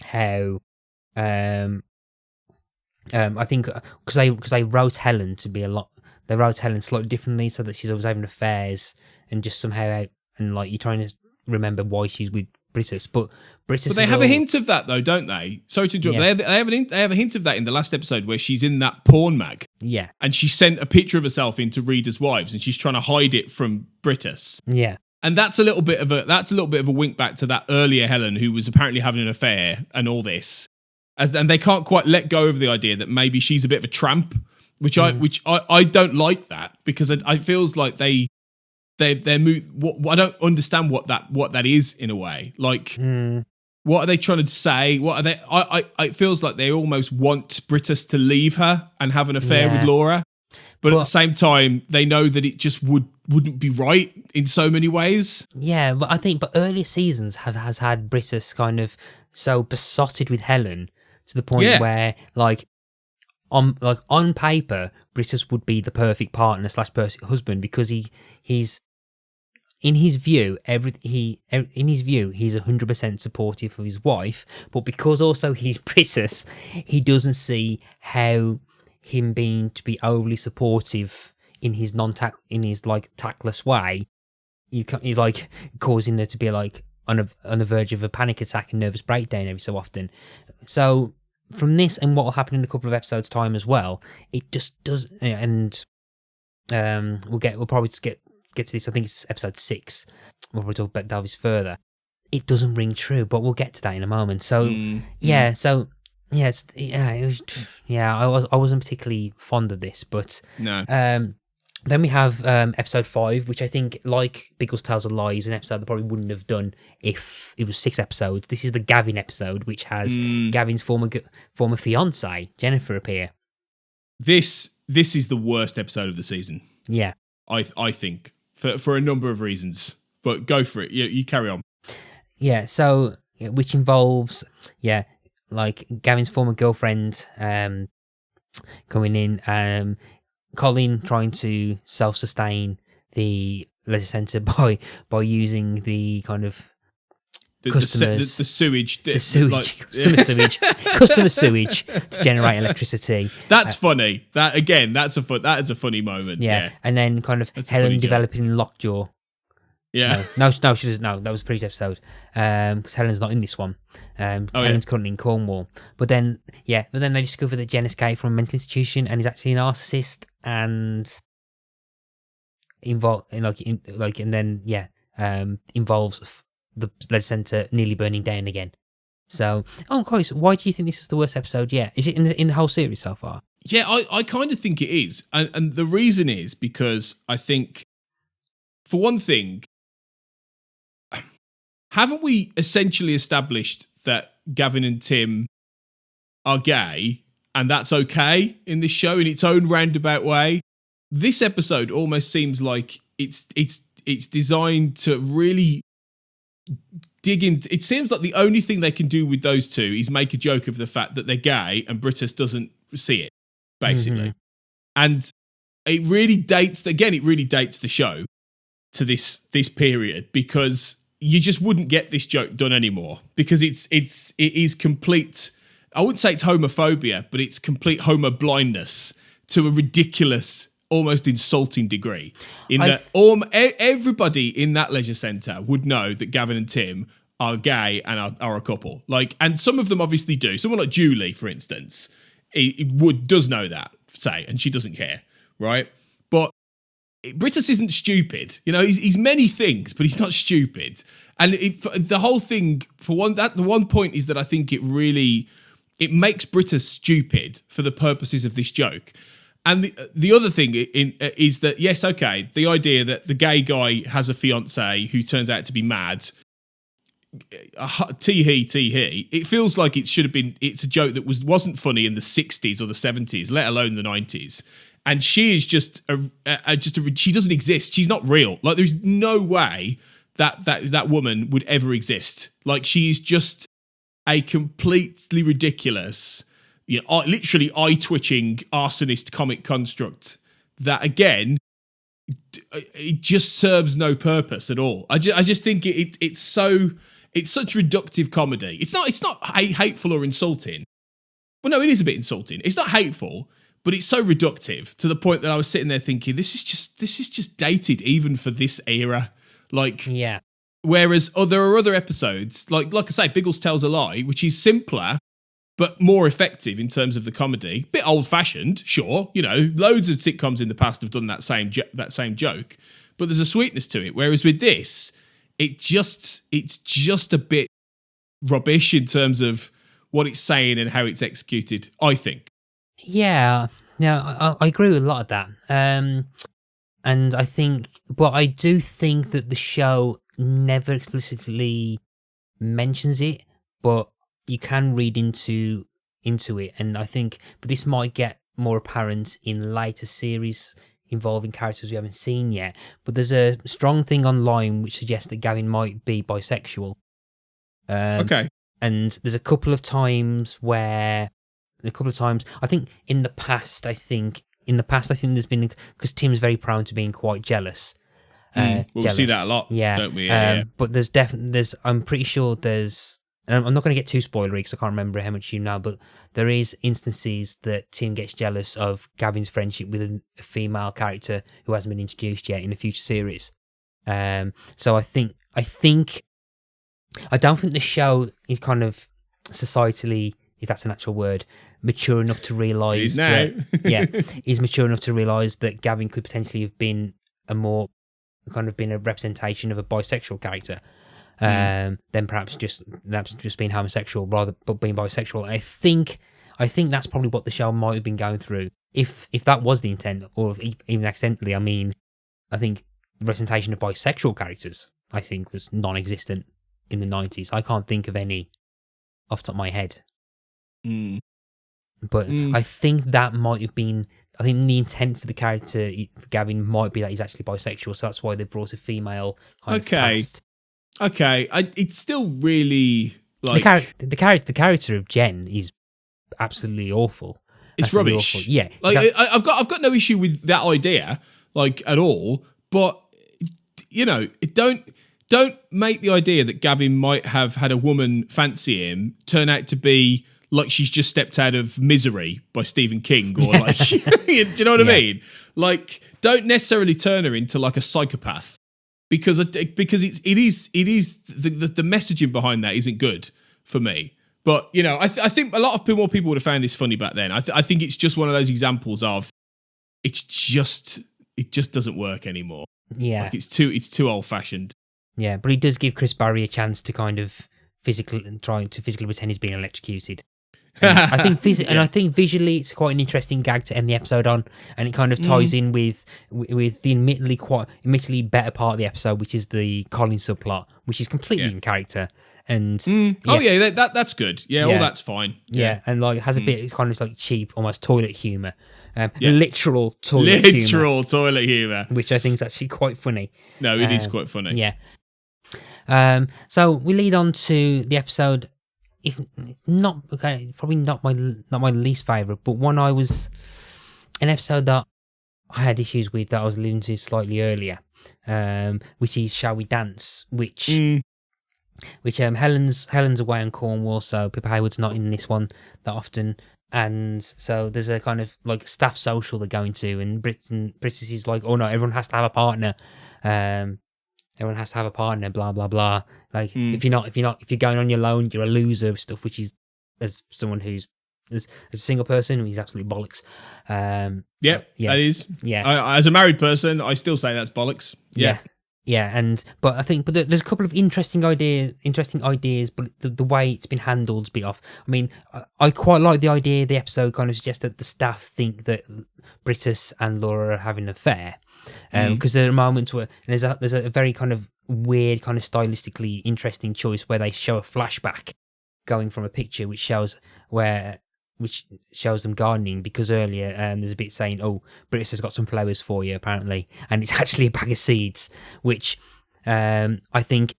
how I think because they wrote Helen to be they wrote Helen slightly differently, so that she's always having affairs and just somehow, and like you're trying to remember why she's with Britus, but they have a hint of that though, don't they? Sorry to interrupt. Yeah. They have a hint of that in the last episode, where she's in that porn mag. Yeah. And she sent a picture of herself into readers' wives, and she's trying to hide it from Britus. Yeah. And that's a little bit of a wink back to that earlier Helen, who was apparently having an affair and all this. And they can't quite let go of the idea that maybe she's a bit of a tramp, which I don't like that, because I feels like they move. I don't understand what that is in a way. Like, what are they trying to say? What are they? It feels like they almost want Britus to leave her and have an affair with Laura, but at the same time they know that it just wouldn't be right in so many ways. Yeah, but earlier seasons has had Britus kind of so besotted with Helen to the point where on paper Britus would be the perfect partner / perfect husband, because he's in his view he's 100% supportive of his wife, but because also he's Britus, he doesn't see how him being to be overly supportive in his like tactless way, he's like causing her to be like on the verge of a panic attack and nervous breakdown every so often. So from this and what will happen in a couple of episodes time as well, it just does. And we'll probably just get to this. I think it's episode 6. We'll probably talk about Davis further. It doesn't ring true, but we'll get to that in a moment. So I wasn't particularly fond of this, but No. Then we have episode 5, which I think, like Biggles Tells a Lie, is an episode that probably wouldn't have done if it was 6 episodes. This is the Gavin episode, which has Gavin's former fiance Jennifer appear. This is the worst episode of the season. Yeah, I think for a number of reasons. But go for it. You carry on. yeah. So which involves like Gavin's former girlfriend coming in. Colin trying to self-sustain the leisure centre by using the kind of customers, the sewage, customer sewage to generate electricity. That's funny. That is a funny moment. Yeah, and then kind of Helen developing lockjaw. Yeah. No, she doesn't. No, that was the previous episode. Because Helen's not in this one. Helen's currently in Cornwall. But then they discover that Jen escaped from a mental institution and is actually a narcissist and involves the leisure centre nearly burning down again. So, Christ, why do you think this is the worst episode yet? Is it in the whole series so far? Yeah, I kind of think it is, and the reason is because I think, for one thing, haven't we essentially established that Gavin and Tim are gay and that's okay in this show in its own roundabout way? This episode almost seems like it's designed to really dig in. It seems like the only thing they can do with those two is make a joke of the fact that they're gay and Britus doesn't see it, basically. Mm-hmm. And it really dates the show to this period, because you just wouldn't get this joke done anymore, because it is complete. I wouldn't say it's homophobia, but it's complete homo blindness to a ridiculous, almost insulting degree. Everybody in that leisure centre would know that Gavin and Tim are gay and are a couple. And some of them obviously do. Someone like Julie, for instance, does know that, say, and she doesn't care, right? But Britus isn't stupid. He's many things, but he's not stupid. And the whole thing, the one point is that I think it makes Britus stupid for the purposes of this joke. And the other thing is that, yes, okay, the idea that the gay guy has a fiance who turns out to be mad, tee-hee, it feels like it's a joke that wasn't funny in the 60s or the 70s, let alone the 90s. And she is just she doesn't exist. She's not real. Like, there's no way that woman would ever exist. Like, she's just a completely ridiculous, literally eye-twitching arsonist comic construct that, again, it just serves no purpose at all. I just think it's such reductive comedy. It's not hateful or insulting. Well, no, it is a bit insulting. It's not hateful, but it's so reductive to the point that I was sitting there thinking, this is just dated even for this era. Like, yeah. Whereas there are other episodes, like I say, Biggles Tells a Lie, which is simpler but more effective in terms of the comedy. Bit old-fashioned, sure. Loads of sitcoms in the past have done that same joke, but there's a sweetness to it. Whereas with this, it's just a bit rubbish in terms of what it's saying and how it's executed, I think. Yeah, I agree with a lot of that. And I think, but I do think that the show never explicitly mentions it, but you can read into it. And I think, but this might get more apparent in later series involving characters we haven't seen yet. But there's a strong thing online which suggests that Gavin might be bisexual. Okay. And there's a couple of times, I think in the past, there's been, because Tim's very prone to being quite jealous. We'll see that a lot, don't we? Yeah. But I'm pretty sure there's and I'm not going to get too spoilery because I can't remember how much you know, but there is instances that Tim gets jealous of Gavin's friendship with a female character who hasn't been introduced yet in a future series. So I don't think the show is kind of societally, if that's an actual word, mature enough to realise that is mature enough to realise that Gavin could potentially have been a representation of a bisexual character. Than perhaps just being homosexual but being bisexual. I think that's probably what the show might have been going through. If that was the intent, or even accidentally, I think the representation of bisexual characters, I think, was non-existent in the 90s. I can't think of any off the top of my head. But I think that might have been. I think the intent for the character for Gavin might be that he's actually bisexual, so that's why they brought a female kind of cast. Okay, it's still really like the character of Jen is absolutely awful. It's rubbish. Awful. Yeah, like I've got no issue with that idea, like at all. But don't make the idea that Gavin might have had a woman fancy him turn out to be like she's just stepped out of Misery by Stephen King, or like, do you know what I mean? Like, don't necessarily turn her into like a psychopath. Because it is the messaging behind that isn't good for me. But I think a lot of more people would have found this funny back then. I think it's just one of those examples of it just doesn't work anymore. Yeah, like it's too old fashioned. Yeah, but he does give Chris Barry a chance to kind of physically pretend he's being electrocuted. I think visually it's quite an interesting gag to end the episode on, and it kind of ties in with the admittedly better part of the episode, which is the Colin subplot, which is completely in character. And that's good. Yeah, all that's fine. Yeah, and like has a bit, it's kind of like cheap, almost toilet humor, literal toilet humor, which I think is actually quite funny. No, it is quite funny. Yeah. So we lead on to the episode. If it's not probably not my least favorite, but an episode that I had issues with that I was alluding to slightly earlier, which is Shall We Dance, which Helen's away in Cornwall, so Pippa Haywood's not in this one that often, and so there's a kind of like staff social they're going to, and British is like, oh no, everyone has to have a partner. Everyone has to have a partner, blah blah blah. Like if you're going on your own, you're a loser. Stuff which is, as someone who's as a single person, he's absolutely bollocks. That is. Yeah. As a married person, I still say that's bollocks. Yeah. But there's a couple of interesting ideas, but the way it's been handled is a bit off. I mean, I quite like the idea. The episode kind of suggests that the staff think that Britus and Laura are having an affair. Because there are moments where there's a very kind of weird, kind of stylistically interesting choice where they show a flashback going from a picture which shows them gardening, because earlier there's a bit saying, oh, Britus has got some flowers for you apparently, and it's actually a bag of seeds, which I think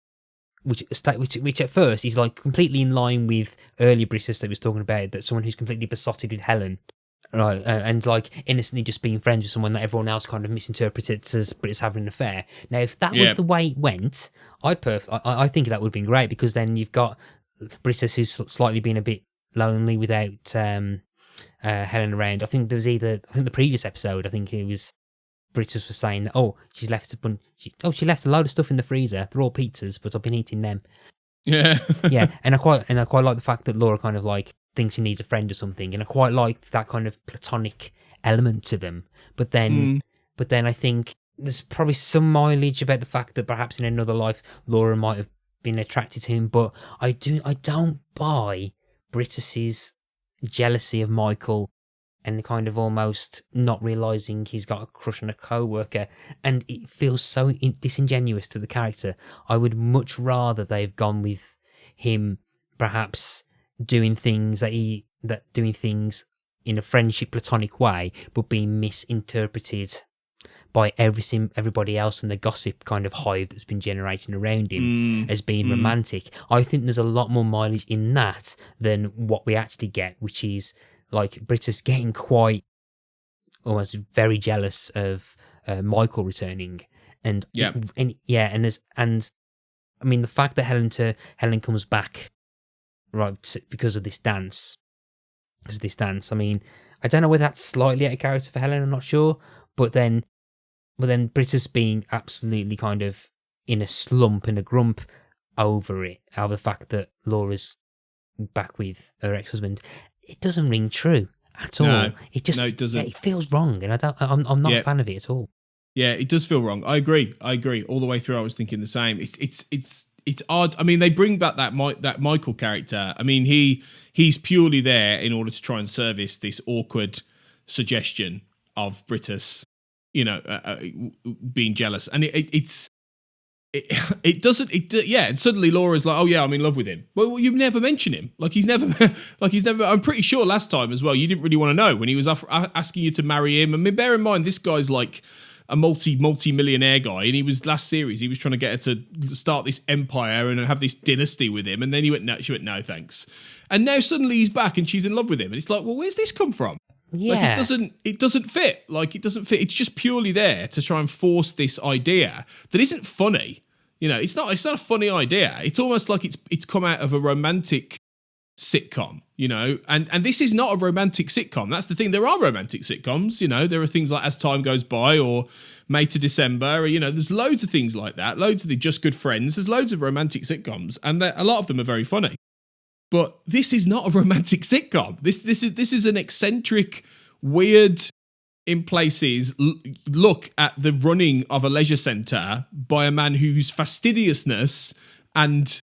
which at first is like completely in line with earlier Britus that was talking about, that someone who's completely besotted with Helen. Right, and like innocently just being friends with someone that everyone else kind of misinterpreted as Britus having an affair. Now, if that was the way it went, I think that would have been great, because then you've got Britus who's slightly been a bit lonely without Helen around. I think the previous episode, I think it was Britus was saying that she left a load of stuff in the freezer. They're all pizzas, but I've been eating them. Yeah, and I quite like the fact that Laura kind of like thinks he needs a friend or something, and I quite like that kind of platonic element to them. But then I think there's probably some mileage about the fact that perhaps in another life Laura might have been attracted to him. But I don't buy Britus's jealousy of Michael and kind of almost not realising he's got a crush on a co-worker, and it feels so disingenuous to the character. I would much rather they've gone with him perhaps doing things in a friendship platonic way, but being misinterpreted by everybody else and the gossip kind of hive that's been generating around him as being romantic. I think there's a lot more mileage in that than what we actually get, which is like Britus getting quite almost very jealous of Michael returning, and I mean the fact that Helen comes back right, because of this dance. Because of this dance. I mean, I don't know whether that's slightly out of character for Helen, I'm not sure. But then Britta's being absolutely kind of in a slump, in a grump over the fact that Laura's back with her ex-husband. It doesn't ring true at all. No, it doesn't. Yeah, it feels wrong, and I'm not a fan of it at all. Yeah, it does feel wrong. I agree. All the way through, I was thinking the same. It's odd. I mean, they bring back that Michael character. I mean, he's purely there in order to try and service this awkward suggestion of Britta's, being jealous, and it doesn't. And suddenly Laura's like, oh yeah, I'm in love with him. Well, you never mention him. He's never. I'm pretty sure last time as well, you didn't really want to know when he was asking you to marry him. I mean, bear in mind, this guy's like a multi-millionaire guy, and last series he was trying to get her to start this empire and have this dynasty with him, and then she went no thanks, and now suddenly he's back and she's in love with him, and it's like, well, where's this come from? Yeah. It doesn't fit. It's just purely there to try and force this idea that isn't funny. It's not a funny idea. It's almost like it's come out of a romantic sitcom, and this is not a romantic sitcom. That's the thing. There are romantic sitcoms, there are things like As Time Goes By or Made to December, there's loads of things like that, loads of the Just Good Friends, there's loads of romantic sitcoms, and a lot of them are very funny. But this is not a romantic sitcom. This is an eccentric, weird, in places, look at the running of a leisure centre by a man whose fastidiousness and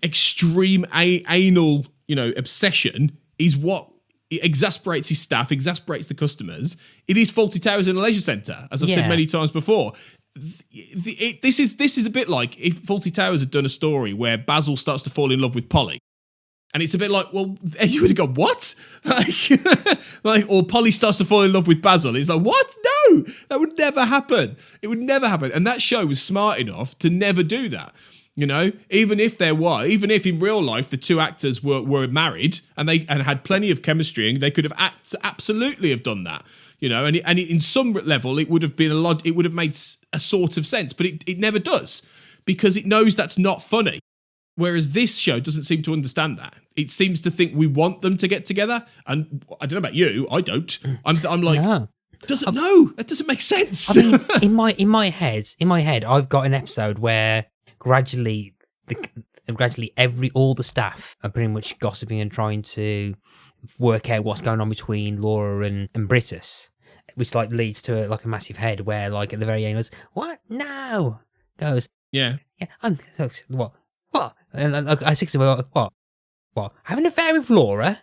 extreme anal, obsession is what exasperates his staff, exasperates the customers. It is Fawlty Towers in a leisure centre, as I've said many times before. This is a bit like if Fawlty Towers had done a story where Basil starts to fall in love with Polly. And it's a bit like, well, you would have gone, what? Or Polly starts to fall in love with Basil. It's like, what? No, that would never happen. It would never happen. And that show was smart enough to never do that. Even if in real life the two actors were married and had plenty of chemistry, and they could have absolutely have done that. And in some level it would have been it would have made a sort of sense, but it never does, because it knows that's not funny. Whereas this show doesn't seem to understand that. It seems to think we want them to get together. And I don't know about you, I don't. I'm like, no. That doesn't make sense. I mean, in my head, I've got an episode where gradually all the staff are pretty much gossiping and trying to work out what's going on between Laura and Britus, which leads to a massive head where at the very end goes, what? No. Goes, yeah. I'm what? What? And I said to her, what? Having an affair with Laura?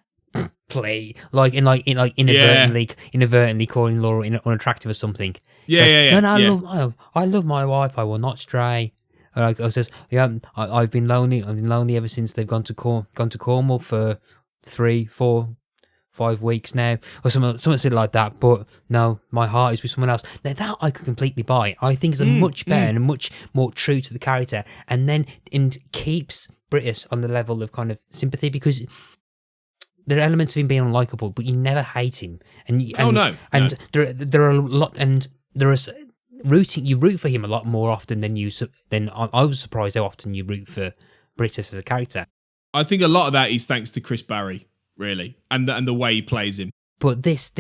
Play inadvertently calling Laura unattractive or something. Yeah. No, I love my wife. I will not stray. I says, I've been lonely. I've been lonely ever since they've gone to Cornwall for 3, 4, 5 weeks now, or something silly like that. But no, my heart is with someone else. Now that I could completely buy. I think is a much better and much more true to the character, and keeps Britus on the level of kind of sympathy, because there are elements of him being unlikable, but you never hate him. There are a lot, and there is you root for him a lot more often than I was surprised how often you root for Britus as a character. I think a lot of that is thanks to Chris Barry, really, and the way he plays him. But this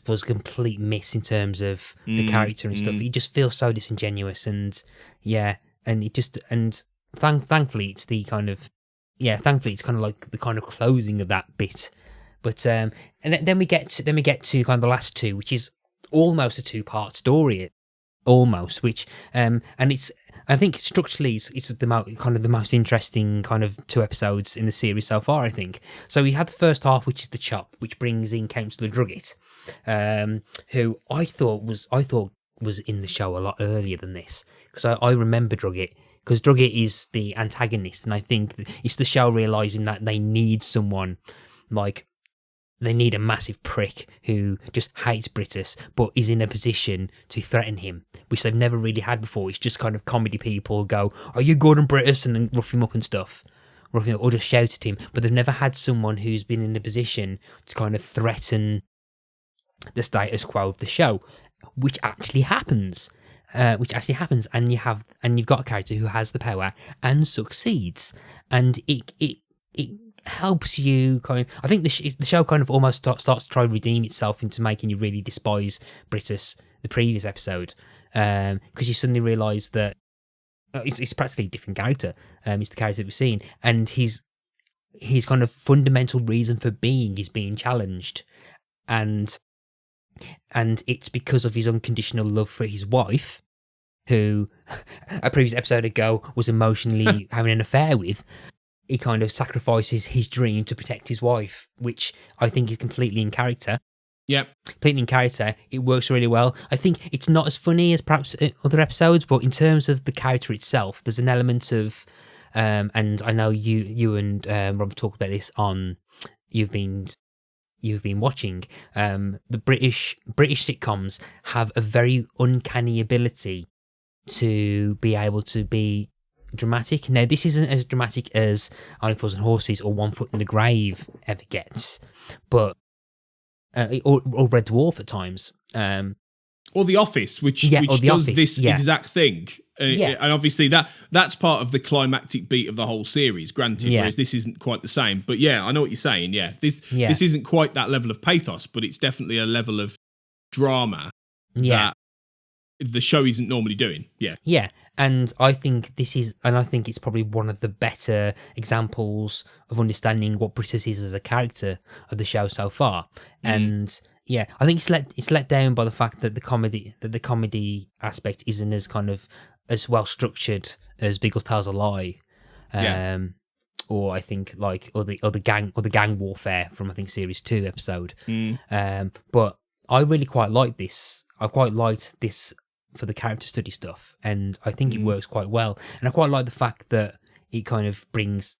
was a complete miss in terms of the character and stuff. He just feels so disingenuous, and thankfully it's the kind of like the kind of closing of that bit. But and then we get to kind of the last two, which is almost a 2-part story, which and it's, I think structurally it's the most interesting kind of 2 episodes in the series so far, I think. So we had the first half, which is the chop, which brings in Councillor Druggett, who I thought was in the show a lot earlier than this, because I remember Druggett, because Druggett is the antagonist, and I think it's the show realising that they need someone they need a massive prick who just hates Britus, but is in a position to threaten him, which they've never really had before. It's just kind of comedy people go, "Are you Gordon Britus?" and then rough him up and stuff, or just shout at him. But they've never had someone who's been in a position to kind of threaten the status quo of the show, which actually happens. And you've got a character who has the power and succeeds, and it helps you I think the show kind of almost starts to try to redeem itself into making you really despise Britus, the previous episode, because you suddenly realise that it's practically a different character. It's the character we've seen, and his kind of fundamental reason for being is being challenged, and it's because of his unconditional love for his wife, who a previous episode ago was emotionally having an affair with. He kind of sacrifices his dream to protect his wife, which I think is completely in character. Yep. Completely in character. It works really well. I think it's not as funny as perhaps other episodes, but in terms of the character itself, there's an element of, and I know you and Rob talked about this on, you've been watching, the British sitcoms have a very uncanny ability to be able to be dramatic. Now, this isn't as dramatic as Only Fools and Horses or One Foot in the Grave ever gets, but or Red Dwarf at times, or The Office, which does Office, this exact thing, and obviously that's part of the climactic beat of the whole series. Granted, whereas this isn't quite the same. But yeah, I know what you're saying. Yeah, this isn't quite that level of pathos, but it's definitely a level of drama that the show isn't normally doing. Yeah. And I think it's probably one of the better examples of understanding what Britus is as a character of the show so far. And I think it's let down by the fact that the comedy aspect isn't as kind of as well structured as Biggles Tells a Lie. Or I think or the gang warfare from I think series 2 episode. But I really quite like this. I quite liked this for the character study stuff, and I think it works quite well. And I quite like the fact that it kind of brings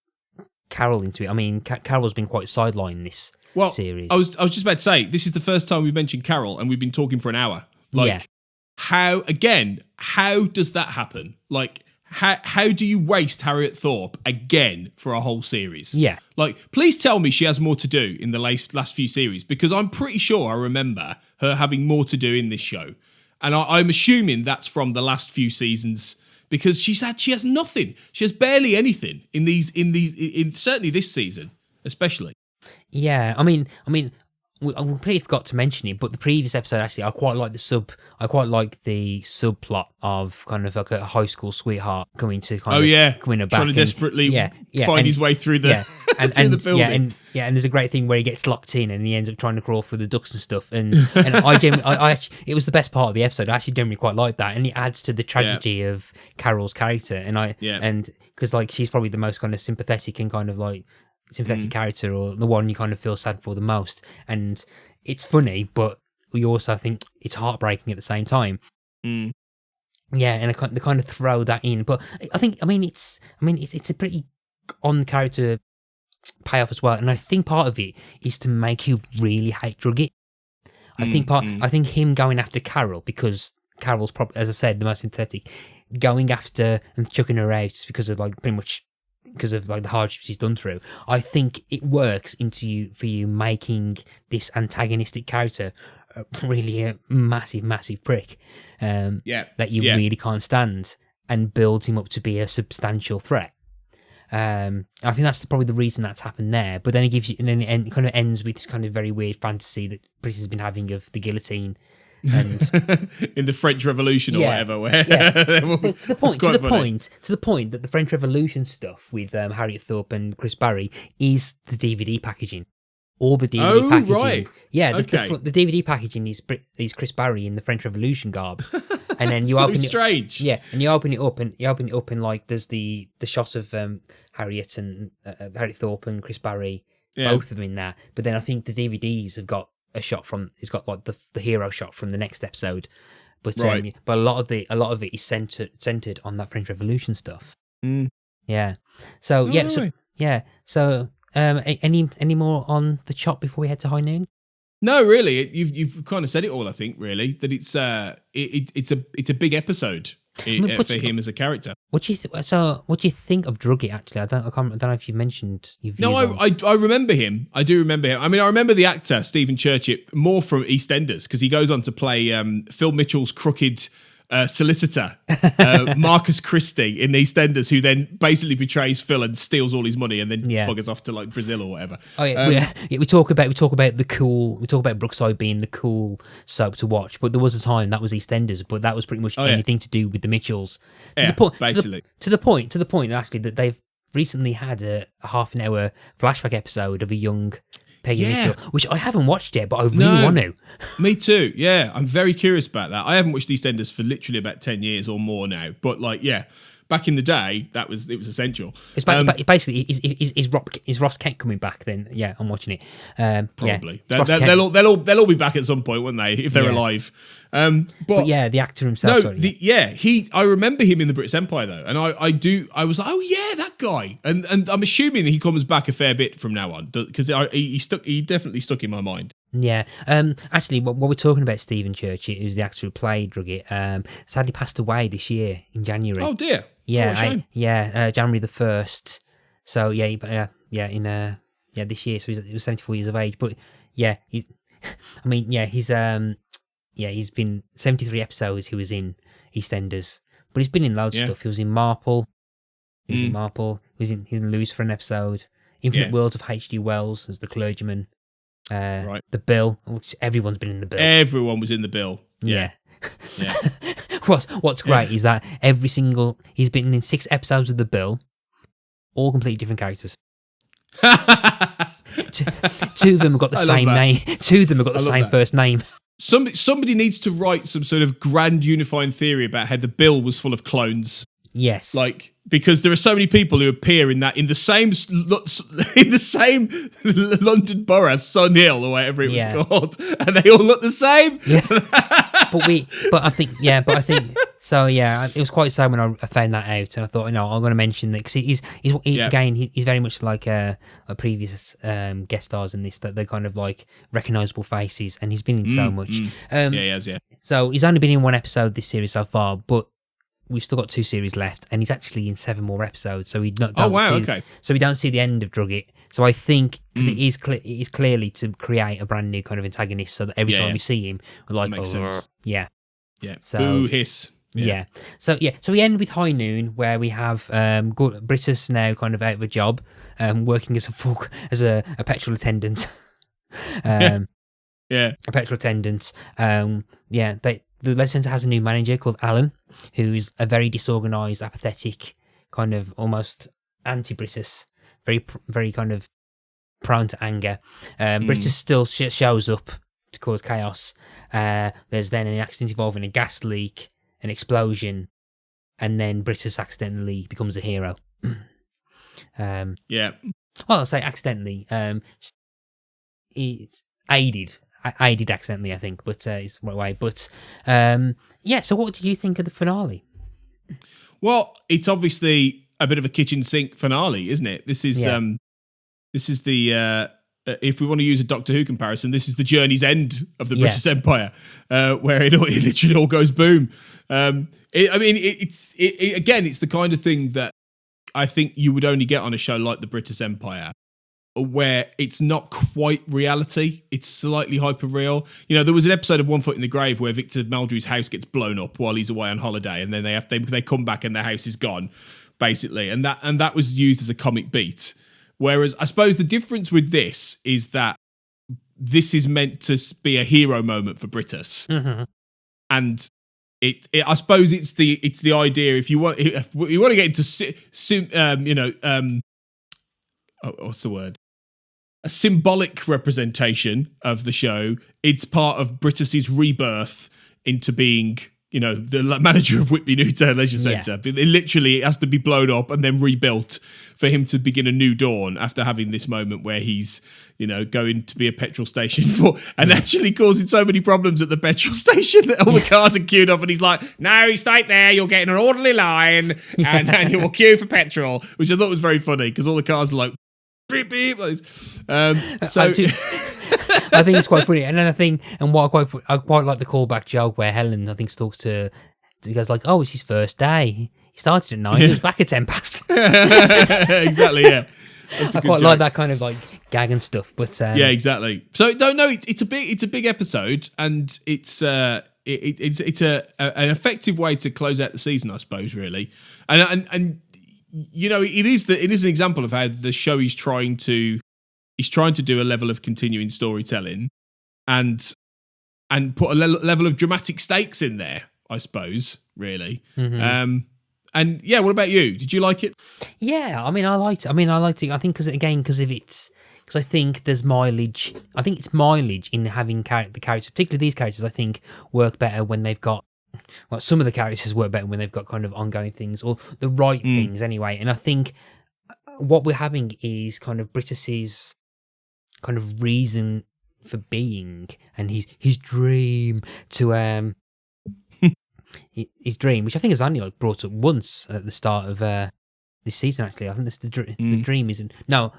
Carol into it. I mean, Carol's been quite sidelined in this series. I was just about to say, this is the first time we've mentioned Carol, and we've been talking for an hour. How does that happen? Like, how do you waste Harriet Thorpe again for a whole series? Yeah. Like, please tell me she has more to do in the last few series, because I'm pretty sure I remember her having more to do in this show. And I'm assuming that's from the last few seasons, because she has nothing. She has barely anything in certainly this season, especially. Yeah, I mean, I completely forgot to mention it, but the previous episode actually, I quite like the subplot of kind of like a high school sweetheart coming to kind of coming back, trying to desperately find his way through the through the building. And there's a great thing where he gets locked in and he ends up trying to crawl through the ducks and stuff. And I actually, it was the best part of the episode. I actually generally quite like that, and it adds to the tragedy of Carol's character. And because like she's probably the most kind of sympathetic and kind of like sympathetic character, or the one you kind of feel sad for the most, and it's funny, but you also think it's heartbreaking at the same time. And they kind of throw that in, but I think it's a pretty on character payoff as well, and I think part of it is to make you really hate Drugget. I think him going after Carol, because Carol's probably, as I said, the most sympathetic, going after and chucking her out because of like pretty much because of like the hardships he's done through. I think it works for you making this antagonistic character really a massive prick that you really can't stand, and builds him up to be a substantial threat. I think that's probably the reason that's happened there. But then it gives you, and then it kind of ends with this kind of very weird fantasy that Britus has been having of the guillotine. And in the French Revolution or whatever, where but to the point that the French Revolution stuff with Harriet Thorpe and Chris Barry is the DVD packaging. All the DVD packaging, right. The DVD packaging is Chris Barry in the French Revolution garb, and then you so open it, strange, and you open it up, and like there's the shot of Harriet Thorpe and Chris Barry, both of them in there. But then I think the DVDs have got a shot from, it's got like the hero shot from the next episode, but a lot of it is centered on that French Revolution stuff. So any more on the chop before we head to High Noon? No, really, you've kind of said it all. I think really that it's a big episode for him as a character. What do you think of Drugget? Actually, I don't know if you mentioned. I remember him. I do remember him. I mean, I remember the actor Stephen Churchip more from EastEnders, because he goes on to play Phil Mitchell's crooked solicitor, Marcus Christie in EastEnders, who then basically betrays Phil and steals all his money and then buggers off to like Brazil or whatever. Oh yeah, we talk about Brookside being the cool soap to watch, but there was a time that was EastEnders, but that was pretty much anything to do with the Mitchells. To the point actually that they've recently had a half an hour flashback episode of a young Peggy Mitchell, which I haven't watched yet, but I really want to. Me too. Yeah, I'm very curious about that. I haven't watched EastEnders for literally about 10 years or more now. But like, back in the day, it was essential. It's basically is Ross Kent coming back? Then I'm watching it. Probably they'll all be back at some point, won't they? If they're alive. But the actor himself. I remember him in the British Empire though, and I was like, oh yeah, that guy, and I'm assuming he comes back a fair bit from now on because he definitely stuck in my mind. Yeah. Actually, what we're talking about, Stephen Church, who's the actor who played Drugget, sadly passed away this year in January. Oh dear. Yeah. January the 1st. So this year. So he was 74 years of age. But he's been 73 episodes. He was in EastEnders, but he's been in loads of stuff. He was in Marple. He was in Lewis for an episode. Infinite Worlds of H.G. Wells as the clergyman. The Bill, which everyone's been in the Bill. Everyone was in the Bill. Yeah. What's great is that he's been in 6 episodes of the Bill, all completely different characters. Two of them have got the same name. Two of them have got the same first name. Somebody needs to write some sort of grand unifying theory about how the Bill was full of clones. Yes, because there are so many people who appear in the same London borough, Sun Hill or whatever it was called, and they all look the same. Yeah. but I think so. Yeah, it was quite sad when I found that out, and I thought, I'm going to mention that because he's very much like a previous guest stars in this, that they're kind of like recognisable faces, and he's been in so much. He has. Yeah. So he's only been in 1 episode this series so far, but we've still got 2 series left, and he's actually in 7 more episodes. So we don't. So we don't see the end of Drugget. So I think because it is clearly to create a brand new kind of antagonist, so that every time we see him, we're like, yeah. So, boo hiss. Yeah. So we end with High Noon, where we have Britus now kind of out of a job, working as a petrol attendant. A petrol attendant. The Leisure Centre has a new manager called Alan, who's a very disorganised, apathetic, kind of almost anti-Britus, very very kind of prone to anger. Britus still shows up to cause chaos. There's then an accident involving a gas leak, an explosion, and then Britus accidentally becomes a hero. Well, I'll say accidentally. He's aided accidentally, I think, but it's the right way. But so what did you think of the finale? Well, it's obviously a bit of a kitchen sink finale, isn't it? This is the if we want to use a Doctor Who comparison, this is the journey's end of the British Empire, where it literally all goes boom. It's the kind of thing that I think you would only get on a show like the British Empire, where it's not quite reality, it's slightly hyper-real. There was an episode of One Foot in the Grave where Victor Meldrew's house gets blown up while he's away on holiday, and then they come back and their house is gone, basically. And that was used as a comic beat. Whereas I suppose the difference with this is that this is meant to be a hero moment for Britus. Mm-hmm. And I suppose it's the idea, if you want to get into what's the word? A symbolic representation of the show. It's part of Britus's rebirth into being, the manager of Whitby Newtown Leisure Centre. It has to be blown up and then rebuilt for him to begin a new dawn after having this moment where he's, going to be a petrol station and actually causing so many problems at the petrol station that all the cars are queued up, and he's like, no, stay there, you'll get in an orderly line and then you will queue for petrol, which I thought was very funny because all the cars are like, beep, beep. I think it's quite funny. Another thing, and what I quite like the callback joke where Helen, I think, talks to, he goes like, oh, it's his first day. He started at 9, he was back at 10 past. Exactly, yeah. I quite like that kind of like gag and stuff, but yeah, exactly. So no, it's a big episode, and it's it's an effective way to close out the season, I suppose, really. And you know, it is an example of how the show is trying to do a level of continuing storytelling and put a level of dramatic stakes in there, I suppose, really. Mm-hmm. And yeah, what about you? Did you like it? Yeah, I mean, I liked it. I think because I think there's mileage. I think it's mileage in having the characters, particularly these characters. I think work better when they've got. Well, some of the characters work better when they've got kind of ongoing things or the right things anyway. And I think what we're having is kind of Brittis's kind of reason for being and his dream to his dream, which I think is only like brought up once at the start of this season. Actually, I think that's the dream isn't. No,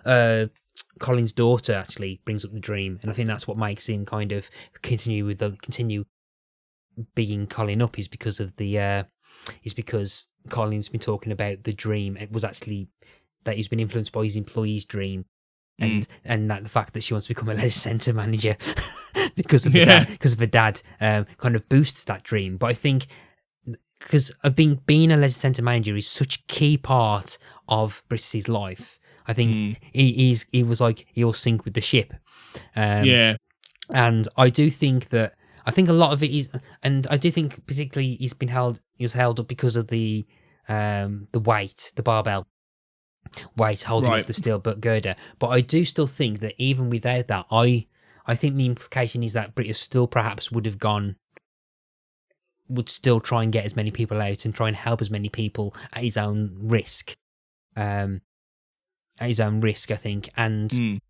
Colin's daughter actually brings up the dream, and I think that's what makes him kind of continue being Colin up is because of because Colin's been talking about the dream. It was actually that he's been influenced by his employee's dream. And that the fact that she wants to become a leisure centre manager because of her dad kind of boosts that dream. But I think because of being a leisure centre manager is such a key part of Brittis's life. I think he'll sink with the ship. And I do think that a lot of it is, and I do think particularly he was held up because of the weight, the barbell weight holding up the steel girder. But I do still think that even without that, I think the implication is that Brittis still perhaps would still try and get as many people out and try and help as many people at his own risk. I think. And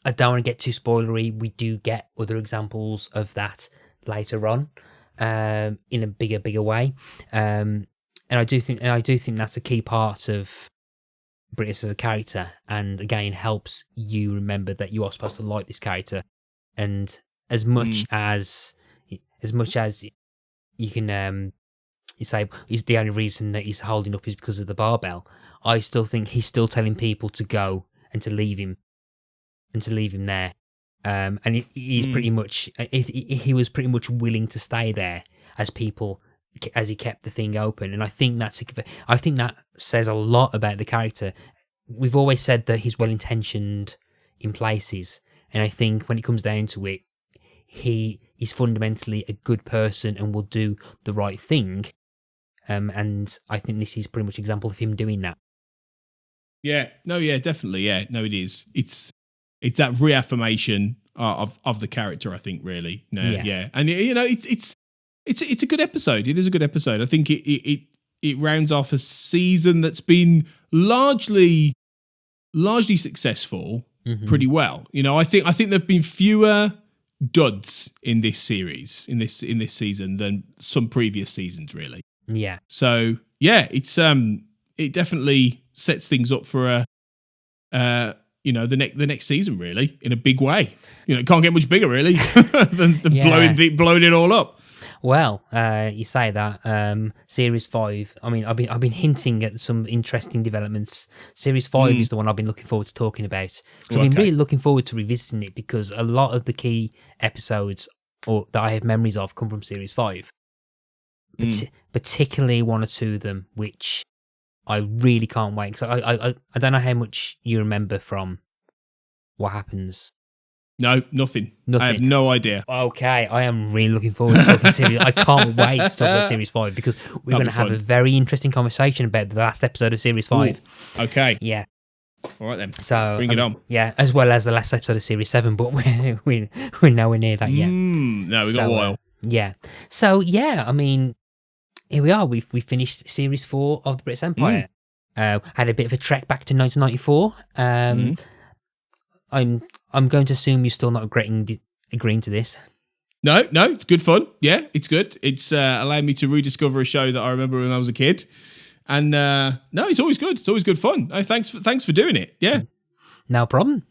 I don't want to get too spoilery. We do get other examples of that later on in a bigger way. And I do think that's a key part of Brittis as a character, and again helps you remember that you are supposed to like this character. And as much as you can you say is the only reason that he's holding up is because of the barbell, I still think he's still telling people to go and to leave him there. And he's pretty much he was pretty much willing to stay there as he kept the thing open. And I think that says a lot about the character. We've always said that he's well intentioned in places, and I think when it comes down to it, he is fundamentally a good person and will do the right thing. And I think this is pretty much an example of him doing that. Yeah, no, yeah, definitely, yeah, no, it is. It's that reaffirmation of the character, I think, really. No, yeah, and you know, it's a good episode. It is a good episode. I think it rounds off a season that's been largely successful, pretty well. You know, I think there've been fewer duds in this series, in this season than some previous seasons, really. Yeah. So yeah, it's it definitely sets things up for you know, the next season, really, in a big way. You know, it can't get much bigger, really, than blowing it all up. Well, you say that. Series 5, I mean, I've been hinting at some interesting developments. Series 5 is the one I've been looking forward to talking about. So I've been really looking forward to revisiting it because a lot of the key episodes that I have memories of come from Series 5. Particularly one or two of them, which I really can't wait. So I don't know how much you remember from what happens. No, nothing. I have no idea. Okay, I am really looking forward to talking series. I can't wait to talk about Series 5 because we're going to have a very interesting conversation about the last episode of Series 5. Ooh, okay. Yeah. All right then. So bring it on. Yeah, as well as the last episode of Series 7, but we're nowhere near that yet. No, we've got a while. Yeah. So yeah, I mean, here we are. We finished Series 4 of the British Empire. Had a bit of a trek back to 1994. I'm going to assume you're still not agreeing to this. No, it's good fun. Yeah, it's good. It's allowed me to rediscover a show that I remember when I was a kid. And no, it's always good. It's always good fun. Thanks for doing it. Yeah. No problem.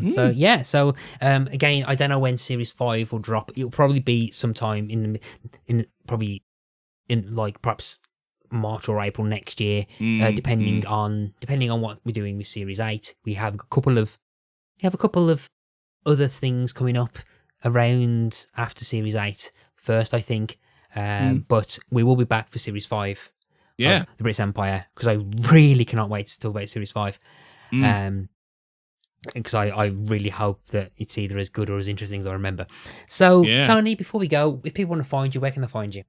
So yeah, again, I don't know when Series 5 will drop. It'll probably be sometime in like perhaps March or April next year, depending on what we're doing with Series 8. We have a couple of other things coming up around after Series 8 first, I think. But we will be back for Series 5 Yeah. of the British Empire, because I really cannot wait to talk about Series 5. Because I really hope that it's either as good or as interesting as I remember. So, Yeah. Tony, before we go, if people want to find you, where can they find you?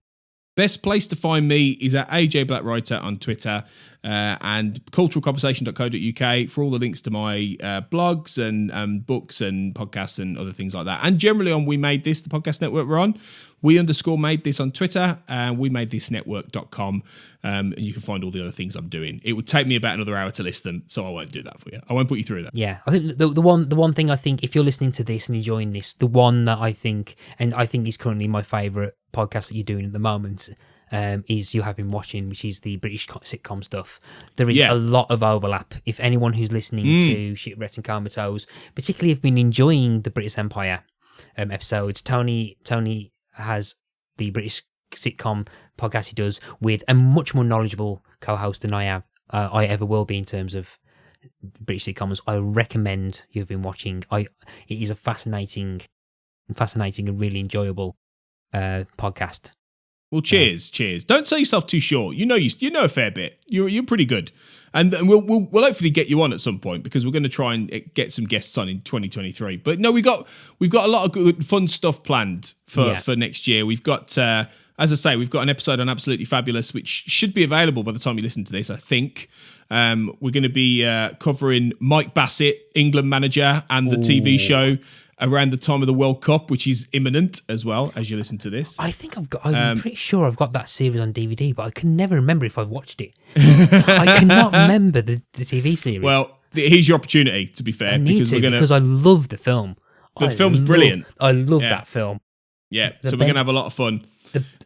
Best place to find me is at AJ Black Writer on Twitter and culturalconversation.co.uk for all the links to my blogs and books and podcasts and other things like that. And generally on We Made This, the podcast network we're on, we_made this on Twitter and we made this network.com. And you can find all the other things I'm doing. It would take me about another hour to list them, so I won't do that for you. I won't put you through that. Yeah, I think the one thing I think, if you're listening to this and enjoying this, the one that I think is currently my favourite podcast that you're doing at the moment, is You Have Been Watching, which is the British sitcom stuff. There is a lot of overlap. If anyone who's listening to Shipwrecked and Comatose, particularly have been enjoying the British Empire episodes, Tony has the British sitcom podcast he does with a much more knowledgeable co-host than I ever will be in terms of British sitcoms. I recommend You've Been Watching. It is a fascinating and really enjoyable podcast. Well, cheers. Don't sell yourself too short. You know a fair bit. You're pretty good, and we'll hopefully get you on at some point, because we're going to try and get some guests on in 2023. But no, we've got a lot of good fun stuff planned for next year. We've got, as I say, we've got an episode on Absolutely Fabulous, which should be available by the time you listen to this, I think. We're going to be covering Mike Bassett, England manager, and the TV show around the time of the World Cup, which is imminent as well as you listen to this. I think I'm pretty sure I've got that series on DVD, but I can never remember if I've watched it. I cannot remember the TV series. Well, here's your opportunity, to be fair. I need because I love the film. The film's brilliant. I love that film. Yeah, so we're going to have a lot of fun.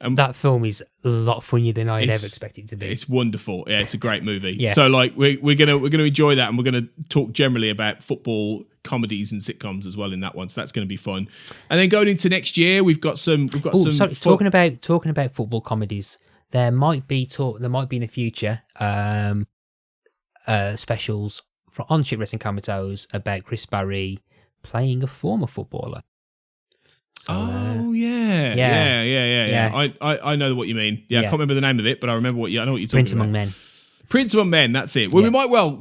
That film is a lot funnier than I'd ever expected it to be. It's wonderful. Yeah, it's a great movie. Yeah. So like we're gonna enjoy that, and we're gonna talk generally about football comedies and sitcoms as well in that one. So that's gonna be fun. And then going into next year, we've got some. Talking about football comedies, there might be in the future specials on Shipwrecked and Comatose about Chris Barry playing a former footballer. Oh yeah. I know what you mean. Yeah, I can't remember the name of it, but I remember I know what you're talking Prince about. Among Men. Prince Among Men, that's it. Well, we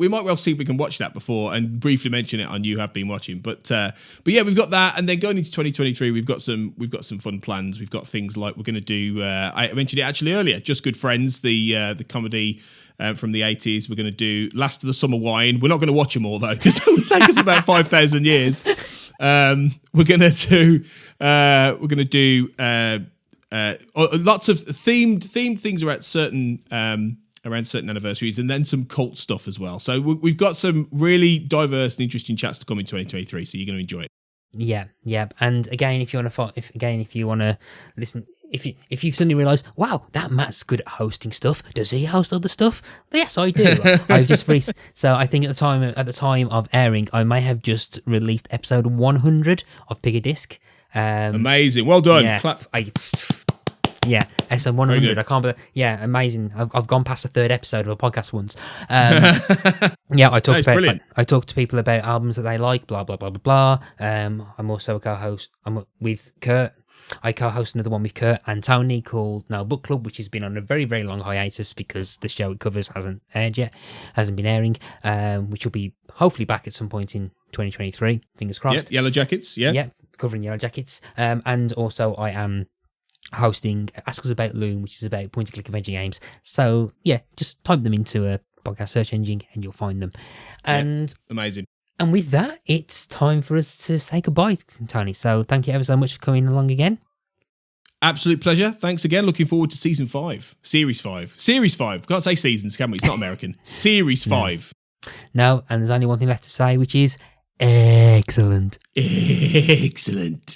might well see if we can watch that before and briefly mention it on You Have Been Watching. But yeah, we've got that, and then going into 2023, we've got some fun plans. We've got things like we're going to do. I mentioned it actually earlier. Just Good Friends, the comedy. From the 80s, we're going to do Last of the Summer Wine. We're not going to watch them all though, because that would take us about 5,000 years. We're going to do lots of themed things around certain anniversaries, and then some cult stuff as well. So we've got some really diverse and interesting chats to come in 2023. So you're going to enjoy it. Yeah. And again, if you want to listen. If you suddenly realise, wow, that Matt's good at hosting stuff. Does he host other stuff? Yes, I do. I've just so I think at the time of airing, I may have just released episode 100 of Pick a Disc. Amazing, well done. Yeah, episode 100. I can't believe. Yeah, amazing. I've gone past the third episode of a podcast once. Yeah, I talk to people about albums that they like. Blah blah blah blah blah. I'm also a co-host. I'm with Kurt. I co-host another one with Kurt and Tony called No Book Club, which has been on a very, very long hiatus because the show it covers hasn't aired yet, hasn't been airing, which will be hopefully back at some point in 2023. Fingers crossed. Yep, Yellow Jackets, yeah. Yeah, covering Yellow Jackets. And also I am hosting Ask Us About Loom, which is about point-and-click adventure games. So, yeah, just type them into a podcast search engine and you'll find them. And amazing. And with that, it's time for us to say goodbye, Tony. So thank you ever so much for coming along again. Absolute pleasure. Thanks again. Looking forward to Series 5. Can't say seasons, can we? It's not American. Series 5. No, and there's only one thing left to say, which is excellent. Excellent.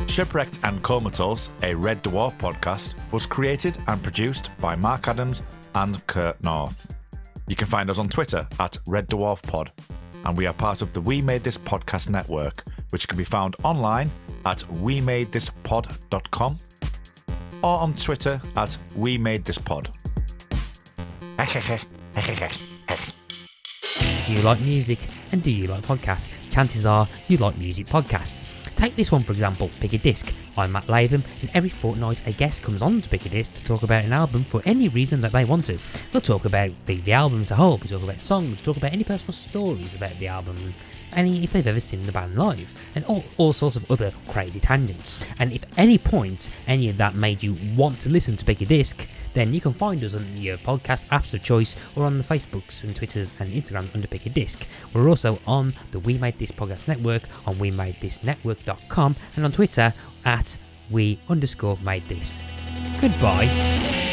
Shipwrecked and Comatose, a Red Dwarf podcast, was created and produced by Mark Adams and Kurt North. You can find us on Twitter at Red Dwarf Pod, and we are part of the We Made This podcast network, which can be found online at wemadethispod.com or on Twitter at wemadethispod. Do you like music and do you like podcasts? Chances are you like music podcasts. Take this one for example, Pick a Disc. I'm Matt Latham, and every fortnight a guest comes on to Pick a Disc to talk about an album for any reason that they want to. We'll talk about the album as a whole, we talk about the songs, we talk about any personal stories about the album, and any if they've ever seen the band live, and all sorts of other crazy tangents. And if at any point any of that made you want to listen to Pick a Disc, then you can find us on your podcast apps of choice or on the Facebooks and Twitters and Instagram under Pick a Disc. We're also on the We Made This Podcast Network on wemadethisnetwork.com and on Twitter at we_made this. Goodbye.